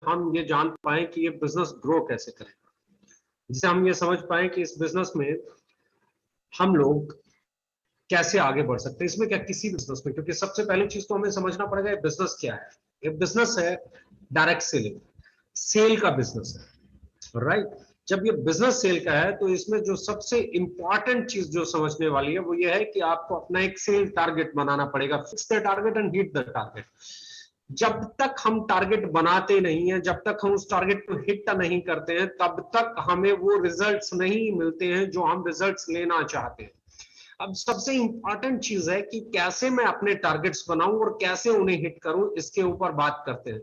हम ये जान पाए कि ये बिजनेस ग्रो कैसे करेगा, जिससे हम ये समझ पाए कि इस बिजनेस में हम लोग कैसे आगे बढ़ सकते हैं। इसमें क्या, किसी बिजनेस में, क्योंकि सबसे पहली चीज तो हमें समझना पड़ेगा ये बिजनेस क्या है। ये बिजनेस है डायरेक्ट सेलिंग, सेल का बिजनेस है, राइट। जब ये बिजनेस सेल का है तो इसमें जो सबसे इंपॉर्टेंट चीज जो समझने वाली है वो ये है कि आपको अपना एक सेल टारगेट बनाना पड़ेगा। Fix the target and hit the target. जब तक हम टारगेट बनाते नहीं है, जब तक हम उस टारगेट को हिट नहीं करते हैं, तब तक हमें वो रिजल्ट्स नहीं मिलते हैं जो हम रिजल्ट्स लेना चाहते हैं। अब सबसे इंपॉर्टेंट चीज है कि कैसे मैं अपने टारगेट्स बनाऊं और कैसे उन्हें हिट करूं, इसके ऊपर बात करते हैं।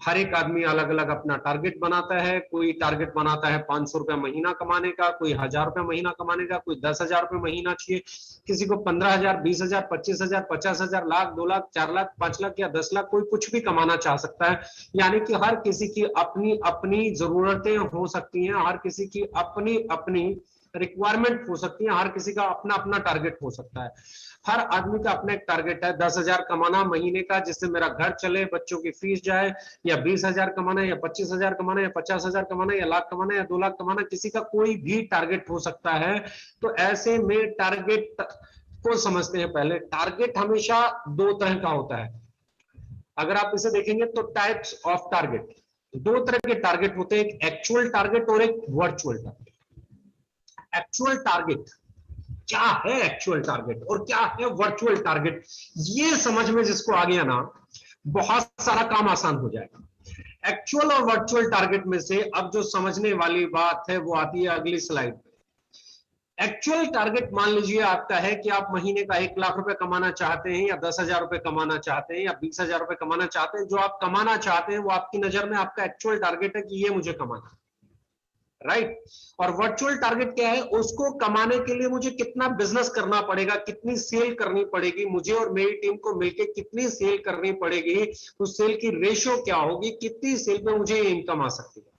हर एक आदमी अलग अलग अपना टारगेट बनाता है। कोई टारगेट बनाता है 500 रुपया महीना कमाने का, कोई 1000 रुपया महीना कमाने का, कोई 10,000 रुपये महीना चाहिए, किसी को 15,000, 20,000, 25,000, 50,000, लाख, 2 लाख, 4 लाख, 5 लाख या 10 लाख, कोई कुछ भी कमाना चाह सकता है। यानी कि हर किसी की अपनी अपनी जरूरतें हो सकती हैं, हर किसी की अपनी अपनी रिक्वायरमेंट हो सकती है, हर किसी का अपना अपना टारगेट हो सकता है। हर आदमी का अपना एक टारगेट है, 10,000 कमाना महीने का जिससे मेरा घर चले, बच्चों की फीस जाए, या 20,000 कमाना, या 25,000 कमाना, या 50,000 कमाना, या लाख कमाना, या 2 लाख कमाना। किसी का कोई भी टारगेट हो सकता है। तो ऐसे में टारगेट को समझते हैं। पहले टारगेट हमेशा दो तरह का होता है। अगर आप इसे देखेंगे तो टाइप्स ऑफ टारगेट, दो तरह के टारगेट होते हैं, एक एक्चुअल टारगेट और एक वर्चुअल टारगेट। एक्चुअल टारगेट क्या है, एक्चुअल टारगेट और क्या है वर्चुअल टारगेट, ये समझ में जिसको आ गया ना, बहुत सारा काम आसान हो जाएगा। एक्चुअल और वर्चुअल टारगेट में से अब जो समझने वाली बात है वो आती है अगली स्लाइड पे। एक्चुअल टारगेट मान लीजिए आपका है कि आप महीने का 1 लाख रुपए कमाना चाहते हैं, या 10,000 रुपए कमाना चाहते हैं, या 20,000 रुपए कमाना चाहते हैं। जो आप कमाना चाहते हैं वो आपकी नजर में आपका एक्चुअल टारगेट है कि ये मुझे कमाना है, राइट। और वर्चुअल टारगेट क्या है, उसको कमाने के लिए मुझे कितना बिजनेस करना पड़ेगा, कितनी सेल करनी पड़ेगी, मुझे और मेरी टीम को मिलकर कितनी सेल करनी पड़ेगी, उस सेल की रेशियो क्या होगी, कितनी सेल पे मुझे इनकम आ सकती है।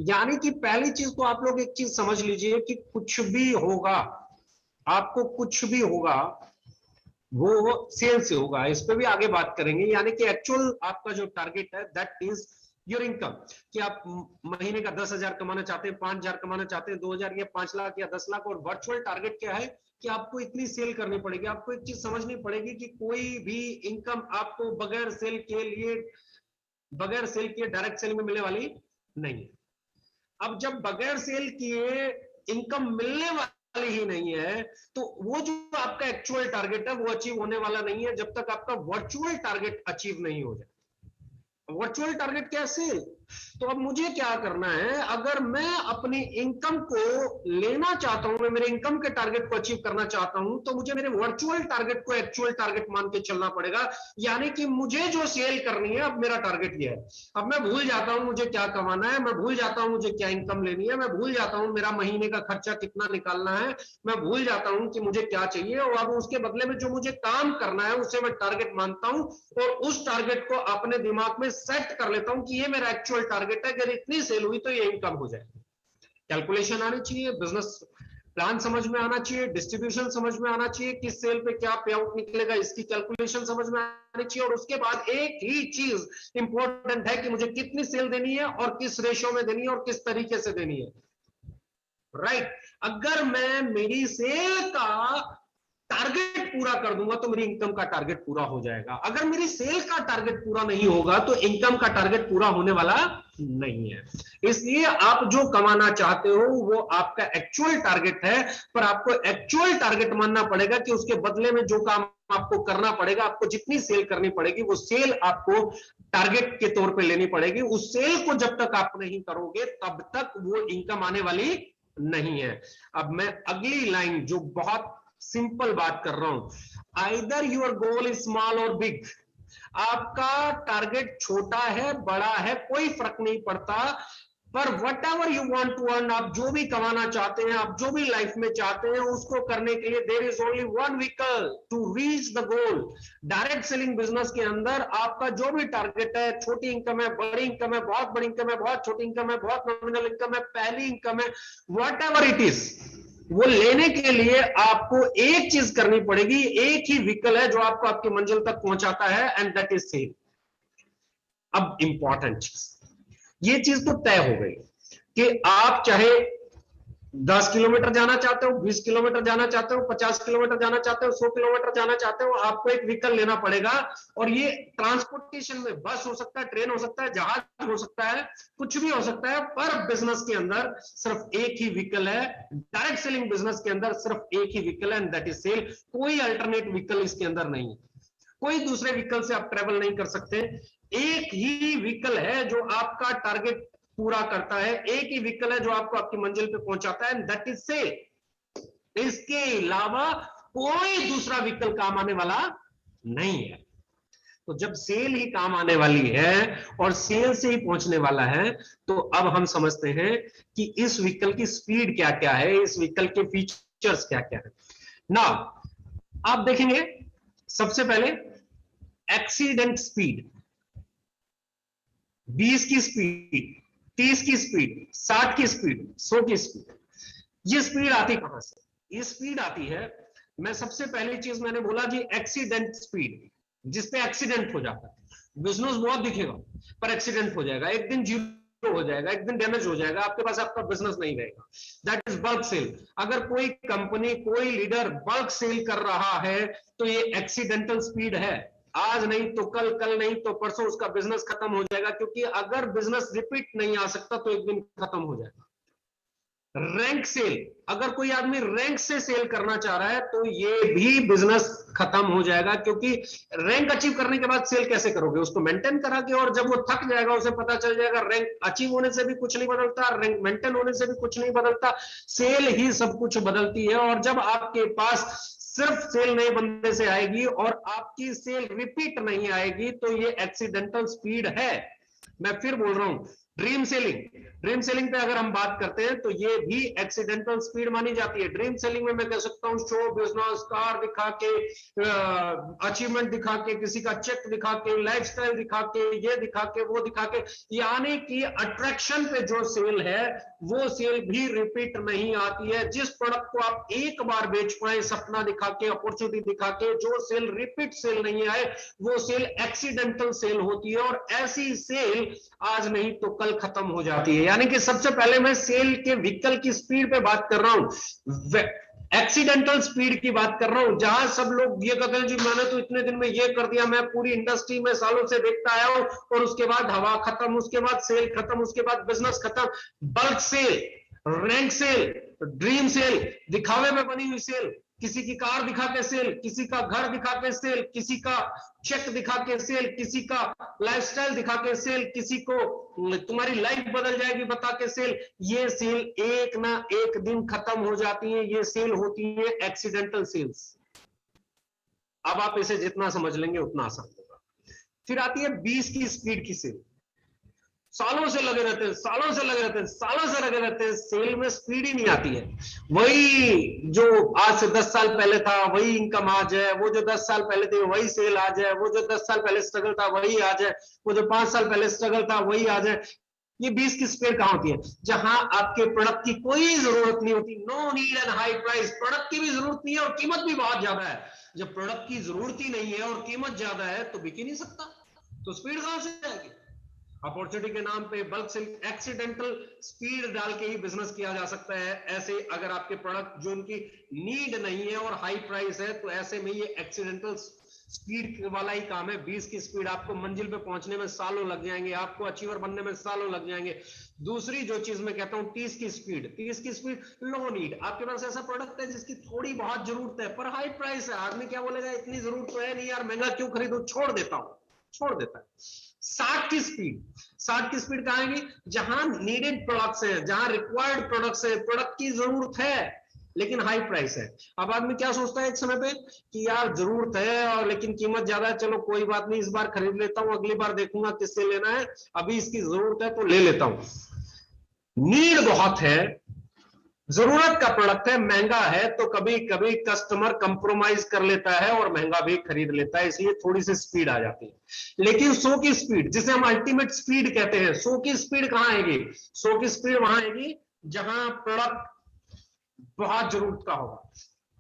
यानी कि पहली चीज तो आप लोग एक चीज समझ लीजिए कि कुछ भी होगा, आपको कुछ भी होगा वो सेल से होगा। इस पे भी आगे बात करेंगे। यानी कि एक्चुअल आपका जो टारगेट है दैट इज योर इनकम, कि आप महीने का 10,000 कमाना चाहते हैं, 5,000 कमाना चाहते हैं, 2,000 या 5 लाख या 10 लाख। और वर्चुअल टारगेट क्या है कि आपको इतनी सेल करनी पड़ेगी। आपको एक चीज समझनी पड़ेगी कि कोई भी इनकम आपको बगैर सेल किए डायरेक्ट सेल में मिलने वाली नहीं है। अब जब बगैर सेल किए इनकम मिलने वाली ही नहीं है, तो वो जो आपका एक्चुअल टारगेट है वो अचीव होने वाला नहीं है जब तक आपका वर्चुअल टारगेट अचीव नहीं हो जाए। वर्चुअल टारगेट कैसे, तो अब मुझे क्या करना है, अगर मैं अपनी इनकम को लेना चाहता हूं, मैं मेरे इनकम के टारगेट को अचीव करना चाहता हूं, तो मुझे मेरे वर्चुअल टारगेट को एक्चुअल टारगेट मान के चलना पड़ेगा। यानी कि मुझे जो सेल करनी है, अब मेरा टारगेट ये है। अब मैं भूल जाता हूं मुझे क्या कमाना है, मैं भूल जाता हूं मुझे क्या इनकम लेनी है, मैं भूल जाता हूं मेरा महीने का खर्चा कितना निकालना है, मैं भूल जाता हूं कि मुझे क्या चाहिए, और अब उसके बदले में जो मुझे काम करना है उसे मैं टारगेट मानता हूं, और उस टारगेट को अपने दिमाग में सेट कर लेता हूं कि ये मेरा एक्चुअल टारगेट है, अगर इतनी सेल हुई तो ये इनकम हो जाए। कैलकुलेशन आनी चाहिए, बिजनेस प्लान समझ में आना चाहिए, डिस्ट्रीब्यूशन समझ में आना चाहिए, किस सेल पे क्या पे आउट निकलेगा इसकी कैलकुलेशन समझ में आनी चाहिए। और उसके बाद एक ही चीज इंपॉर्टेंट है कि मुझे कितनी सेल देनी है और किस रेशियो में देनी है और किस तरीके से देनी है, राइट। अगर मैं मेरी सेल का टारगेट पूरा कर दूंगा तो मेरी इनकम का टारगेट पूरा हो जाएगा। अगर मेरी सेल का टारगेट पूरा नहीं होगा तो इनकम का टारगेट पूरा होने वाला नहीं है। इसलिए आप जो कमाना चाहते हो वो आपका एक्चुअल टारगेट है, पर आपको एक्चुअल टारगेट मानना पड़ेगा कि उसके बदले में जो काम आपको करना पड़ेगा, आपको जितनी सेल करनी पड़ेगी, वो सेल आपको टारगेट के तौर पे लेनी पड़ेगी। उस सेल को जब तक आप नहीं करोगे तब तक वो इनकम आने वाली नहीं है। अब मैं अगली लाइन जो बहुत सिंपल बात कर रहा हूं, either your goal is small और बिग, आपका टारगेट छोटा है बड़ा है कोई फर्क नहीं पड़ता, पर whatever you want to earn, आप जो भी कमाना चाहते हैं, आप जो भी लाइफ में चाहते हैं, उसको करने के लिए there is only one vehicle to reach the goal. Direct selling business के अंदर आपका जो भी टारगेट है, छोटी इनकम है, बड़ी इनकम है, बहुत बड़ी इनकम है, बहुत छोटी इनकम है, बहुत नॉमिनल इनकम है, पहली इनकम है, वट एवर इट इज, वो लेने के लिए आपको एक चीज करनी पड़ेगी। एक ही व्हीकल है जो आपको आपकी मंजिल तक पहुंचाता है, एंड दैट इज सेल। अब इंपॉर्टेंट चीज, ये चीज तो तय हो गई कि आप चाहे 10 किलोमीटर जाना चाहते हो, 20 किलोमीटर जाना चाहते हो, 50 किलोमीटर जाना चाहते हो, 100 किलोमीटर जाना चाहते हो, आपको एक व्हीकल लेना पड़ेगा। और ये ट्रांसपोर्टेशन में बस हो सकता है, ट्रेन हो सकता है, जहाज हो सकता है, कुछ भी हो सकता है, पर बिजनेस के अंदर सिर्फ एक ही व्हीकल है। डायरेक्ट सेलिंग बिजनेस के अंदर सिर्फ एक ही व्हीकल है, एंड दैट इज सेल। कोई अल्टरनेट व्हीकल इसके अंदर नहीं है, कोई दूसरे व्हीकल से आप ट्रेवल नहीं कर सकते। एक ही व्हीकल है जो आपका टारगेट पूरा करता है, एक ही व्हीकल है जो आपको आपकी मंजिल पे पहुंचाता है, एंड दैट इज सेल। इसके अलावा कोई दूसरा व्हीकल काम आने वाला नहीं है। तो जब सेल ही काम आने वाली है और सेल से ही पहुंचने वाला है, तो अब हम समझते हैं कि इस व्हीकल की स्पीड क्या क्या है, इस व्हीकल के फीचर्स क्या क्या है ना। आप देखेंगे सबसे पहले एक्सीडेंट स्पीड, 20 की स्पीड, 30 की स्पीड, 60 की स्पीड, 100 की स्पीड। ये स्पीड आती कहां से? ये स्पीड आती है, मैं सबसे पहली चीज मैंने बोला कि एक्सीडेंट स्पीड, जिसपे एक्सीडेंट हो जाता है। बिजनेस बहुत दिखेगा पर एक्सीडेंट हो जाएगा, एक दिन जीरो हो जाएगा, एक दिन डैमेज हो जाएगा, आपके पास आपका बिजनेस नहीं रहेगा। That is bulk sale. अगर कोई कंपनी, कोई लीडर बल्क सेल कर रहा है तो ये एक्सीडेंटल स्पीड है। आज नहीं तो कल, कल नहीं तो परसों उसका बिजनेस खत्म हो जाएगा, क्योंकि अगर बिजनेस रिपीट नहीं आ सकता तो एक दिन खत्म हो जाएगा। रैंक सेल, अगर कोई आदमी रैंक से सेल करना चाह रहा है तो ये भी बिजनेस खत्म हो जाएगा, क्योंकि रैंक अचीव करने के बाद सेल कैसे करोगे? उसको मेंटेन करा के, और जब वो थक जाएगा उसे पता चल जाएगा रैंक अचीव होने से भी कुछ नहीं बदलता, रैंक मेंटेन होने से भी कुछ नहीं बदलता, सेल ही सब कुछ बदलती है। और जब आपके पास सिर्फ सेल नए बंदे से आएगी और आपकी सेल रिपीट नहीं आएगी, तो ये एक्सीडेंटल स्पीड है। मैं फिर बोल रहा हूं, ड्रीम सेलिंग, ड्रीम सेलिंग पे अगर हम बात करते हैं तो ये भी एक्सीडेंटल स्पीड मानी जाती है। ड्रीम सेलिंग में मैं कह सकता हूं शो बिजनेस, कार दिखा के, अचीवमेंट दिखा के, किसी का चेक दिखा के, लाइफस्टाइल दिखा के, ये दिखा के, वो दिखा के, यानी कि अट्रैक्शन पे जो सेल है वो सेल भी रिपीट नहीं आती है। जिस प्रोडक्ट को आप एक बार बेच पाए सपना दिखा के, अपॉर्चुनिटी दिखा के, जो सेल रिपीट सेल नहीं आए वो सेल एक्सीडेंटल सेल होती है। और ऐसी सेल आज नहीं तो कल खत्म हो जाती है। यानी कि सबसे पहले मैं सेल के व्हीकल की स्पीड पे बात कर रहा हूं, एक्सीडेंटल स्पीड की बात कर रहा हूं, जहां सब लोग ये कहते हैं जी मैंने तो इतने दिन में ये कर दिया, मैं पूरी इंडस्ट्री में सालों से देखता आया हूं, और उसके बाद हवा खत्म, उसके बाद सेल खत्म, उसके बाद बिजनेस खत्म। Bulk sale, rank sale, dream sale, दिखावे में बनी हुई सेल, किसी की कार दिखा के सेल, किसी का घर दिखा के सेल, किसी का चेक दिखा के सेल, किसी का लाइफस्टाइल दिखा के सेल, किसी को तुम्हारी लाइफ बदल जाएगी बता के सेल। ये सेल एक ना एक दिन खत्म हो जाती है, ये सेल होती है एक्सीडेंटल सेल्स। अब आप इसे जितना समझ लेंगे उतना आसान होगा। फिर आती है 20 की स्पीड की सेल, सालों से लगे रहते हैं, सालों से लगे रहते हैं, सालों से लगे रहते हैं, सेल में स्पीड ही नहीं आती है। वही जो आज से 10 साल पहले था वही इनकम आज है, वो जो 10 साल पहले थे वही सेल आज है, वो जो 10 साल पहले स्ट्रगल था वही आज है, वो जो 5 साल पहले स्ट्रगल था वही आज है। ये 20 की स्पीड कहां होती है? जहां आपके प्रोडक्ट की कोई जरूरत नहीं होती, no need and high price, product की भी जरूरत नहीं है और कीमत भी बहुत ज्यादा है। जब प्रोडक्ट की जरूरत ही नहीं है और कीमत ज्यादा है तो बिक ही नहीं सकता, तो स्पीड कहां से आएगी? अपॉर्चुनिटी के नाम पे बल्क सेल, एक्सीडेंटल स्पीड डाल के ही बिजनेस किया जा सकता है। ऐसे अगर आपके प्रोडक्ट जो उनकी नीड नहीं है और हाई प्राइस है तो ऐसे में ये एक्सीडेंटल स्पीड वाला ही काम है। 20 की स्पीड, आपको मंजिल पे पहुंचने में सालों लग जाएंगे, आपको अचीवर बनने में सालों लग जाएंगे। दूसरी जो चीज मैं कहता हूं 30 की स्पीड, 30 की स्पीड लो नीड, आपके पास ऐसा प्रोडक्ट है जिसकी थोड़ी बहुत जरूरत है पर हाई प्राइस है। आदमी क्या बोलेगा, इतनी जरूरत तो है नहीं यार, महंगा क्यों खरीदूं, छोड़ देता हूं, छोड़ देता है। 60 की स्पीड, 60 की स्पीड कहां आएगी? जहां नीडेड प्रोडक्ट्स है, जहां रिक्वायर्ड प्रोडक्ट्स है, प्रोडक्ट की जरूरत है लेकिन हाई प्राइस है। अब आदमी क्या सोचता है एक समय पे कि यार जरूरत है और लेकिन कीमत ज्यादा है, चलो कोई बात नहीं, इस बार खरीद लेता हूं, अगली बार देखूंगा किससे लेना है, अभी इसकी जरूरत है तो ले लेता हूं। नीड बहुत है, जरूरत का प्रोडक्ट है, महंगा है, तो कभी कभी कस्टमर कंप्रोमाइज कर लेता है और महंगा भी खरीद लेता है, इसलिए थोड़ी सी स्पीड आ जाती है। लेकिन 100 की स्पीड, जिसे हम अल्टीमेट स्पीड कहते हैं, 100 की स्पीड कहां आएगी? 100 की स्पीड वहां आएगी जहां प्रोडक्ट बहुत जरूरत का होगा,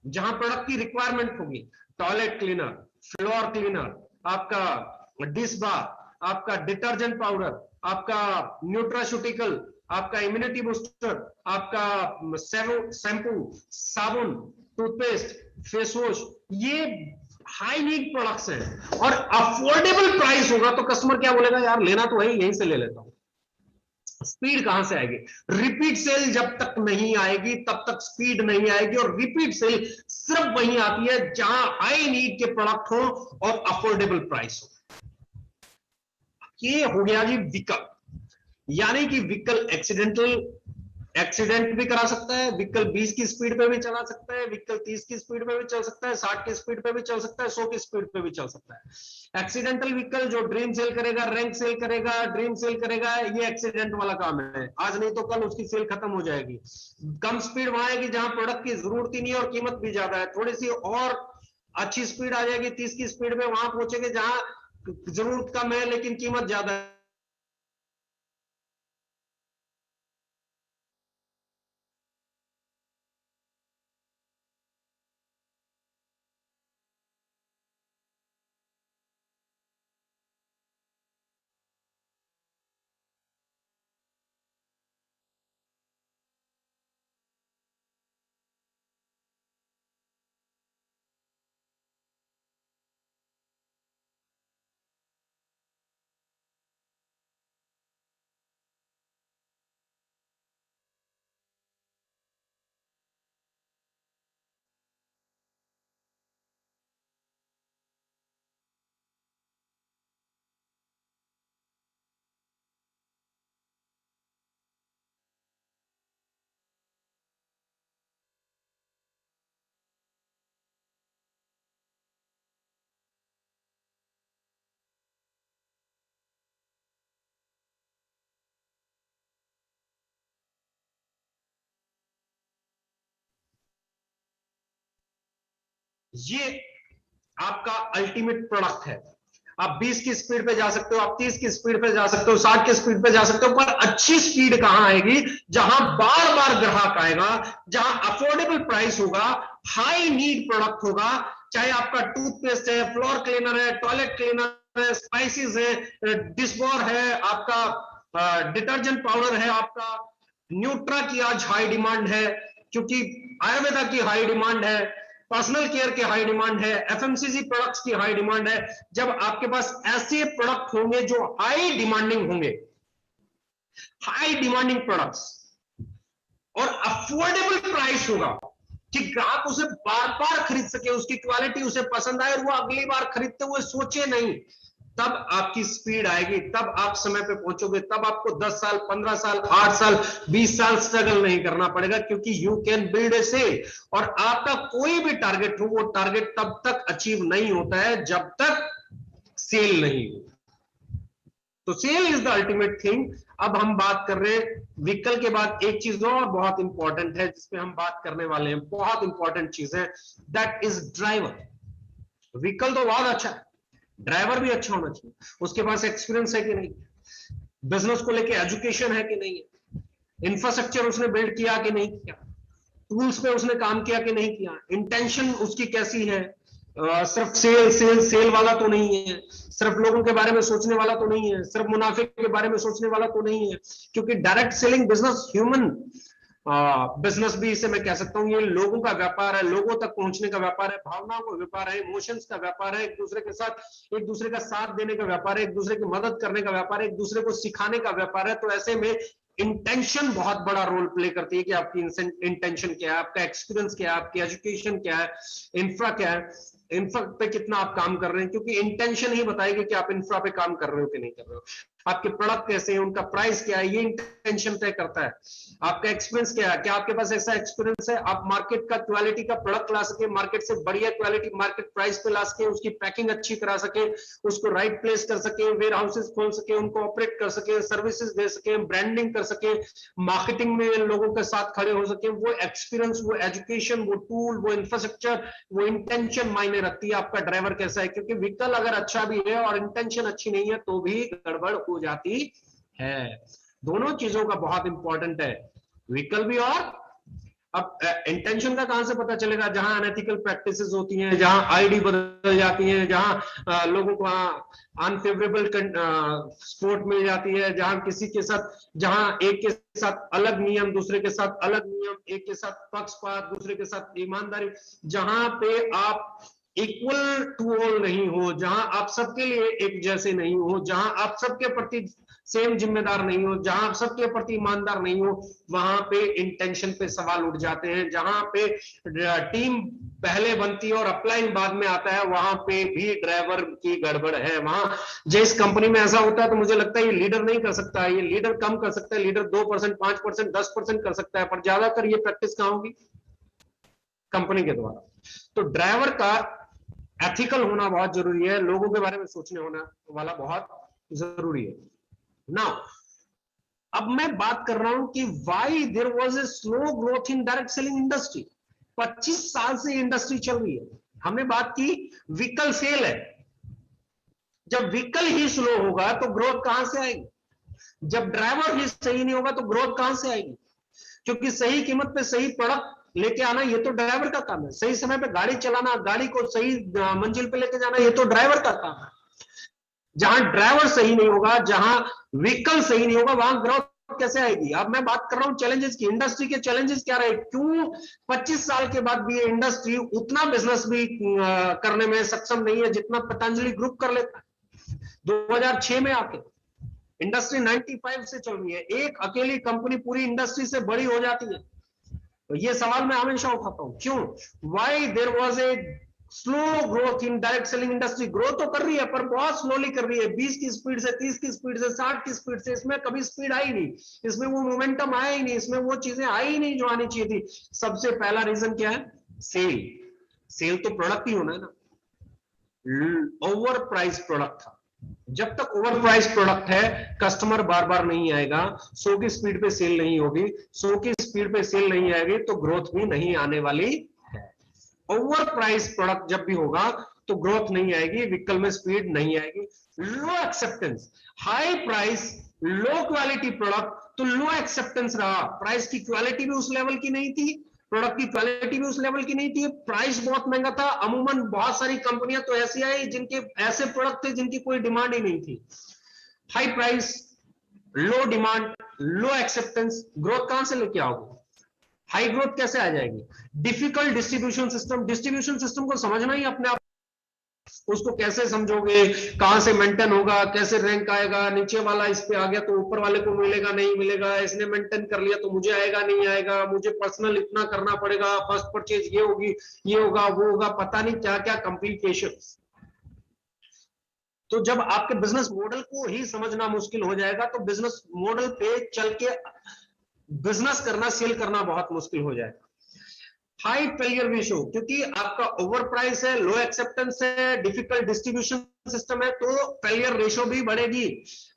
जहां प्रोडक्ट की रिक्वायरमेंट होगी। टॉयलेट क्लीनर, फ्लोर क्लीनर, आपका डिश बार, आपका डिटर्जेंट पाउडर, आपका न्यूट्रास्यूटिकल, आपका इम्यूनिटी बूस्टर, आपका शैम्पू, साबुन, टूथपेस्ट, फेस वॉश, ये हाई नीड प्रोडक्ट्स हैं और अफोर्डेबल प्राइस होगा तो कस्टमर क्या बोलेगा, यार लेना तो है, यहीं से ले लेता हूं। स्पीड कहां से आएगी? रिपीट सेल जब तक नहीं आएगी तब तक स्पीड नहीं आएगी, और रिपीट सेल सिर्फ वहीं आती है जहां हाई नीड के प्रोडक्ट हो और अफोर्डेबल प्राइस हो। ये हो गया जी व्हीकल, यानी कि व्हीकल एक्सीडेंट भी करा सकता है, व्हीकल 20 की स्पीड पे भी चला सकता है, व्हीकल 30 की स्पीड पे भी चल सकता है, 60 की स्पीड पे भी चल सकता है, 100 की स्पीड पे भी चल सकता है। एक्सीडेंटल व्हीकल जो ड्रीम सेल करेगा, रैंक सेल करेगा, ड्रीम सेल करेगा, ये एक्सीडेंट वाला काम है। आज नहीं तो कल उसकी सेल खत्म हो जाएगी। कम स्पीड वहां आएगी जहां प्रोडक्ट की जरूरत ही नहीं है और कीमत भी ज्यादा है। थोड़ी सी और अच्छी स्पीड आ जाएगी 30 की स्पीड में, वहां पहुंचेंगे जहां जरूरत कम है लेकिन कीमत ज्यादा है। ये आपका अल्टीमेट प्रोडक्ट है। आप 20 की स्पीड पे जा सकते हो, आप 30 की स्पीड पे जा सकते हो, 60 की स्पीड पे जा सकते हो, पर अच्छी स्पीड कहां आएगी? जहां बार बार ग्राहक आएगा, जहां अफोर्डेबल प्राइस होगा, हाई नीड प्रोडक्ट होगा। चाहे आपका टूथपेस्ट है, फ्लोर क्लीनर है, टॉयलेट क्लीनर है, स्पाइसेस है, डिशवॉश है, आपका डिटर्जेंट पाउडर है, आपका न्यूट्रा की आज हाई डिमांड है, क्योंकि आयुर्वेदा की हाई डिमांड है, पर्सनल केयर की हाई डिमांड है, एफएमसीजी प्रोडक्ट्स की हाई डिमांड है। जब आपके पास ऐसे प्रोडक्ट होंगे जो हाई डिमांडिंग होंगे, हाई डिमांडिंग प्रोडक्ट्स और अफोर्डेबल प्राइस होगा कि ग्राहक उसे बार बार खरीद सके, उसकी क्वालिटी उसे पसंद आए और वो अगली बार खरीदते हुए सोचे नहीं, तब आपकी स्पीड आएगी, तब आप समय पे पहुंचोगे, तब आपको 10 साल, 15 साल, 8 साल, 20 साल स्ट्रगल नहीं करना पड़ेगा, क्योंकि you can build a sale. और आपका कोई भी टारगेट हो, वो टारगेट तब तक अचीव नहीं होता है जब तक सेल नहीं हो। तो sale is the ultimate thing. अब हम बात कर रहे हैं व्हीकल के बाद एक चीज और बहुत इंपॉर्टेंट है जिसपे हम बात करने वाले हैं, बहुत इंपॉर्टेंट चीज है, दैट इज ड्राइवर। व्हीकल तो बहुत अच्छा है, ड्राइवर भी अच्छा होना चाहिए, उसके पास एक्सपीरियंस है कि नहीं, बिजनेस को लेके एजुकेशन है कि नहीं है, इंफ्रास्ट्रक्चर उसने बिल्ड किया कि नहीं किया, टूल्स पे उसने काम किया कि नहीं किया, इंटेंशन उसकी कैसी है, सिर्फ सेल सेल सेल वाला तो नहीं है, सिर्फ लोगों के बारे में सोचने वाला तो नहीं है, सिर्फ मुनाफे के बारे में सोचने वाला तो नहीं है, क्योंकि direct selling business human business भी इसे मैं कह सकता हूं, ये लोगों का व्यापार है, लोगों तक पहुंचने का व्यापार है, भावनाओं का व्यापार है, इमोशंस का व्यापार है, एक दूसरे का साथ देने का व्यापार है, एक दूसरे की मदद करने का व्यापार है, एक दूसरे को सिखाने का व्यापार है। तो ऐसे में इंटेंशन बहुत बड़ा रोल प्ले करती है कि आपकी इंटेंशन क्या है, आपका एक्सपीरियंस क्या है, आपकी एजुकेशन क्या है, इंफ्रा क्या है, इंफ्रा पे कितना आप काम कर रहे हैं, क्योंकि इंटेंशन ही बताएगी कि आप इंफ्रा पे काम कर रहे हो कि नहीं कर रहे हो। आपके प्रोडक्ट कैसे हैं, उनका प्राइस क्या है, ये इंटेंशन तय करता है। आपका एक्सपीरियंस क्या है, क्या आपके पास ऐसा एक्सपीरियंस है आप मार्केट का क्वालिटी का प्रोडक्ट ला सके, मार्केट से बढ़िया क्वालिटी मार्केट प्राइस पे ला सके, उसकी पैकिंग अच्छी करा सके, उसको राइट प्लेस कर सके, वेयर हाउसेस खोल सके, उनको ऑपरेट कर सके, सर्विसेज दे सके, ब्रांडिंग कर सके, मार्केटिंग में लोगों के साथ खड़े हो सके। वो एक्सपीरियंस, वो एजुकेशन, वो टूल, वो इंफ्रास्ट्रक्चर, वो इंटेंशन मायने रखती है आपका ड्राइवर कैसा है, क्योंकि व्हीकल अगर अच्छा भी है और इंटेंशन अच्छी नहीं है तो भी गड़बड़ हो जाती है। दोनों चीजों का बहुत इंपॉर्टेंट है, व्हीकल भी और अब इंटेंशन का कहां से पता चलेगा? जहां अनएथिकल प्रैक्टिसेस होती हैं, जहां आईडी बदल जाती हैं, जहां लोगों को अनफेवरेबल सपोर्ट मिल जाती है, जहां किसी के साथ, जहां एक के साथ अलग नियम, दूसरे के साथ अलग नियम, एक के साथ पक्षपात, दूसरे के साथ ईमानदारी, जहां पे आप इक्वल टू ऑल नहीं हो, जहां आप सबके लिए एक जैसे नहीं हो, जहां आप सबके प्रति सेम जिम्मेदार नहीं हो, जहां आप सबके प्रति ईमानदार नहीं हो, वहां पे इंटेंशन पे सवाल उठ जाते हैं। जहां पे टीम पहले बनती है और अपलाइन बाद में आता है, वहां पे भी ड्राइवर की गड़बड़ है। वहां जिस कंपनी में ऐसा होता है तो मुझे लगता है ये लीडर नहीं कर सकता, ये लीडर कम कर सकता है, लीडर 2%, 5%, 10% कर सकता है, पर ज्यादातर ये प्रैक्टिस कहां होगी? कंपनी के द्वारा। तो ड्राइवर का एथिकल होना बहुत जरूरी है, लोगों के बारे में सोचने होना वाला बहुत जरूरी है। नाउ अब मैं बात कर रहा हूं कि why there was a slow growth in direct selling industry. 25 साल से इंडस्ट्री चल रही है। हमने बात की व्हीकल सेल है। जब व्हीकल ही स्लो होगा तो ग्रोथ कहां से आएगी? जब ड्राइवर ही सही नहीं होगा तो ग्रोथ कहां से आएगी? क्योंकि सही कीमत पे सही प्रोडक्ट लेके आना ये तो ड्राइवर का काम है। सही समय पे गाड़ी चलाना, गाड़ी को सही मंजिल पे लेके जाना, ये तो ड्राइवर का काम है। जहां ड्राइवर सही नहीं होगा, जहां व्हीकल सही नहीं होगा, वहां ग्रोथ कैसे आएगी? अब मैं बात कर रहा हूं चैलेंजेस की। इंडस्ट्री के चैलेंजेस क्या रहे? क्यों 25 साल के बाद भी ये इंडस्ट्री उतना बिजनेस भी करने में सक्षम नहीं है जितना पतंजलि ग्रुप कर लेता है? 2006 में आके इंडस्ट्री 95 से चल रही है, एक अकेली कंपनी पूरी इंडस्ट्री से बड़ी हो जाती है। तो ये सवाल मैं हमेशा उठाता हूं, क्यों? Why there was a slow growth in direct selling industry. Grow तो कर रही है पर बहुत स्लोली कर रही है, 20 की स्पीड से, 30 की स्पीड से, 60 की स्पीड से। इसमें कभी स्पीड आई नहीं, इसमें वो मोमेंटम आया ही नहीं, इसमें वो चीजें आई ही नहीं जो आनी चाहिए थी। सबसे पहला रीजन क्या है? सेल। सेल तो प्रोडक्ट ही होना है ना। ओवर प्राइस प्रोडक्ट था। जब तक ओवर प्राइस प्रोडक्ट है, कस्टमर बार बार नहीं आएगा, 100 की स्पीड पे सेल नहीं होगी, 100 की स्पीड पे सेल नहीं आएगी तो ग्रोथ भी नहीं आने वाली है। ओवर प्राइस प्रोडक्ट जब भी होगा तो ग्रोथ नहीं आएगी, व्हीकल में स्पीड नहीं आएगी। Low acceptance, high price low quality product, तो लो एक्सेप्टेंस रहा। प्राइस की क्वालिटी भी उस लेवल की नहीं थी, प्रोडक्ट की क्वालिटी भी उस लेवल की नहीं थी, प्राइस बहुत महंगा था। अमूमन बहुत सारी कंपनियां तो ऐसी आई जिनके ऐसे प्रोडक्ट थे जिनकी कोई डिमांड ही नहीं थी। हाई प्राइस, लो डिमांड, लो एक्सेप्टेंस, ग्रोथ कहां से लेके आओगे? हाई ग्रोथ कैसे आ जाएगी? Difficult distribution system. Distribution system को समझना ही अपने आप, उसको कैसे समझोगे, कहां से मेंटेन होगा, कैसे रैंक आएगा, नीचे वाला इस पे आ गया तो ऊपर वाले को मिलेगा नहीं मिलेगा, इसने मेंटेन कर लिया तो मुझे आएगा नहीं आएगा, मुझे पर्सनल इतना करना पड़ेगा, फर्स्ट परचेज ये होगी, ये होगा, वो होगा, पता नहीं क्या क्या कॉम्प्लिकेशन। तो जब आपके बिजनेस मॉडल को ही समझना मुश्किल हो जाएगा तो बिजनेस मॉडल पे चल के बिजनेस करना, सेल करना बहुत मुश्किल हो जाएगा। हाई फेलियर रेशियो, क्योंकि आपका ओवर प्राइस है, लो एक्सेप्टेंस है, डिफिकल्ट डिस्ट्रीब्यूशन सिस्टम है, तो फेलियर रेशियो भी बढ़ेगी।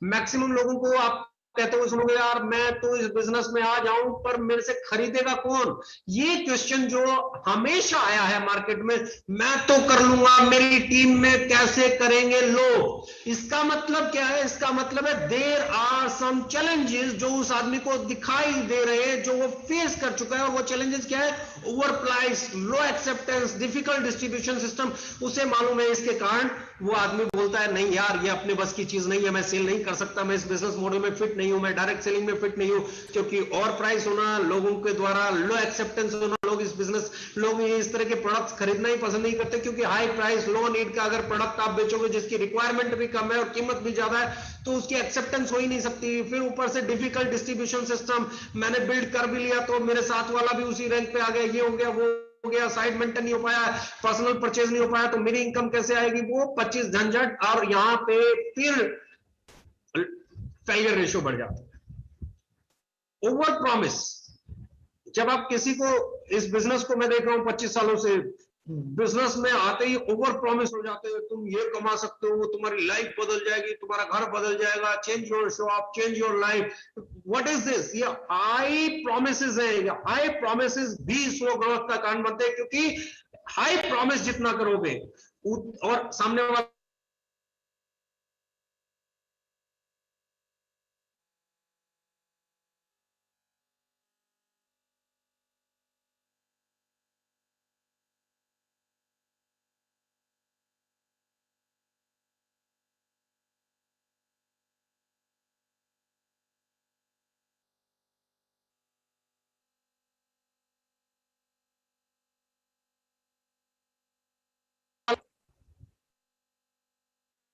मैक्सिमम लोगों को आप कहते हुए सुनोगे, यार मैं तो इस बिजनेस में आ जाऊं पर मेरे से खरीदेगा कौन? ये क्वेश्चन जो हमेशा आया है मार्केट में, मैं तो कर लूंगा, मेरी टीम में कैसे करेंगे लोग? इसका मतलब क्या है? इसका मतलब है देयर आर सम चैलेंजेस जो उस आदमी को दिखाई दे रहे हैं, जो वो फेस कर चुका है। और वो चैलेंजेस क्या है? ओवर प्राइस, लो एक्सेप्टेंस, डिफिकल्ट डिस्ट्रीब्यूशन सिस्टम। उसे मालूम है, इसके कारण वो आदमी बोलता है नहीं यार ये अपने बस की चीज नहीं है, मैं सेल नहीं कर सकता, मैं इस बिजनेस मॉडल में फिट नहीं हूं, मैं डायरेक्ट सेलिंग में फिट नहीं हूं। क्योंकि और प्राइस होना, लोगों के द्वारा लो एक्सेप्टेंस होना, लोग इस बिजनेस, लोग इस तरह के प्रोडक्ट्स खरीदना ही पसंद नहीं करते। क्योंकि हाई प्राइस लो नीड का अगर प्रोडक्ट आप बेचोगे जिसकी रिक्वायरमेंट भी कम है और कीमत भी ज्यादा है तो उसकी एक्सेप्टेंस हो ही नहीं सकती। फिर ऊपर से डिफिकल्ट डिस्ट्रीब्यूशन सिस्टम, मैंने बिल्ड कर भी लिया तो मेरे साथ वाला भी उसी रैंक पे आ गया, ये हो गया, वो हो गया, साइड मेंटेन नहीं हो पाया, पर्सनल परचेज नहीं हो पाया, तो मेरी इनकम कैसे आएगी? वो 25 झंझट, और यहां पे फिर फेलियर रेशियो बढ़ जाता है। ओवर प्रॉमिस, जब आप किसी को, इस बिजनेस को मैं देख रहा हूं 25 सालों से, बिजनेस में आते ही ओवर प्रॉमिस हो जाते हैं, तुम ये कमा सकते हो, तुम्हारी लाइफ बदल जाएगी, तुम्हारा घर बदल जाएगा, change your shop, change your life. What is this? ये हाई प्रोमिसेस है, ये हाई प्रोमिसेस भी स्लो ग्रोथ का कारण बनते हैं। क्योंकि हाई प्रॉमिस जितना करोगे और सामने वाला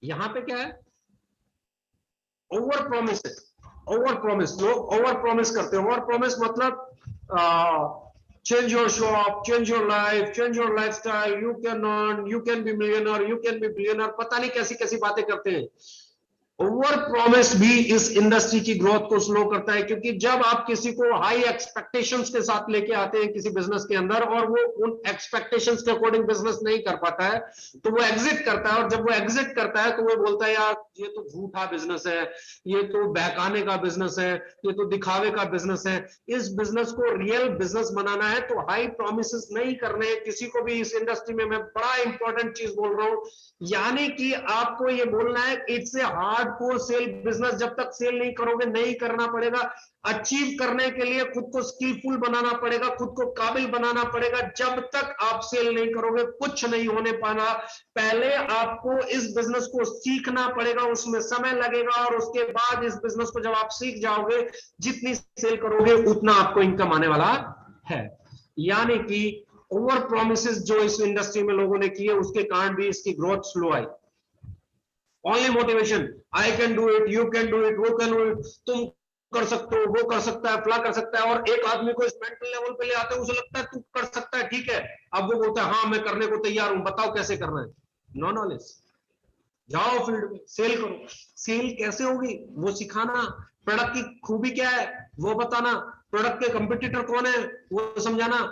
यहां पे क्या है, ओवर प्रॉमिस है। ओवर प्रॉमिस, लोग ओवर प्रॉमिस करते हैं। ओवर प्रॉमिस मतलब change your shop, change your life, change your lifestyle, you can earn, you can be millionaire, you can be billionaire, पता नहीं कैसी कैसी बातें करते हैं। ओवर प्रॉमिस भी इस इंडस्ट्री की ग्रोथ को स्लो करता है, क्योंकि जब आप किसी को हाई एक्सपेक्टेशंस के साथ लेके आते हैं किसी बिजनेस के अंदर और वो उन एक्सपेक्टेशंस के अकॉर्डिंग बिजनेस नहीं कर पाता है, तो वो एग्जिट करता है। और जब वो एग्जिट करता है तो वो बोलता है यार ये तो झूठा बिजनेस है, ये तो बहकाने का बिजनेस है, ये तो दिखावे का बिजनेस है। इस बिजनेस को रियल बिजनेस बनाना है तो हाई प्रोमिस नहीं करने हैं किसी को भी इस इंडस्ट्री में। मैं बड़ा इंपॉर्टेंट चीज बोल रहा हूं, यानी कि आपको ये बोलना है it's a hardcore sale business. जब तक सेल नहीं करोगे, नहीं करना पड़ेगा। अचीव करने के लिए खुद को स्किलफुल बनाना पड़ेगा, खुद को काबिल बनाना पड़ेगा। जब तक आप सेल नहीं करोगे कुछ नहीं होने पाना। पहले आपको इस बिजनेस को सीखना पड़ेगा, उसमें समय लगेगा, और उसके बाद इस बिजनेस को जब आप सीख जाओगे, जितनी सेल करोगे उतना आपको इनकम आने वाला है। यानी कि ओवर प्रोमिसेस जो इस इंडस्ट्री में लोगों ने किए, उसके कारण भी इसकी growth slow I. Only motivation, I can do it, you can do it, वो कैन डू इट, तुम कर सकते हो, वो कर सकता है, फला कर सकता है। और एक आदमी को इस मेंटल लेवल पे ले आते हैं, उसे लगता है तू कर सकता है, ठीक है। अब वो बोलता है हाँ मैं करने को तैयार हूं, बताओ कैसे करना है। नो नॉलेज, जाओ फील्ड में सेल करो। सेल कैसे होगी वो सिखाना, प्रोडक्ट की खूबी क्या है वो बताना, प्रोडक्ट के कंपटीटर कौन है वो समझाना,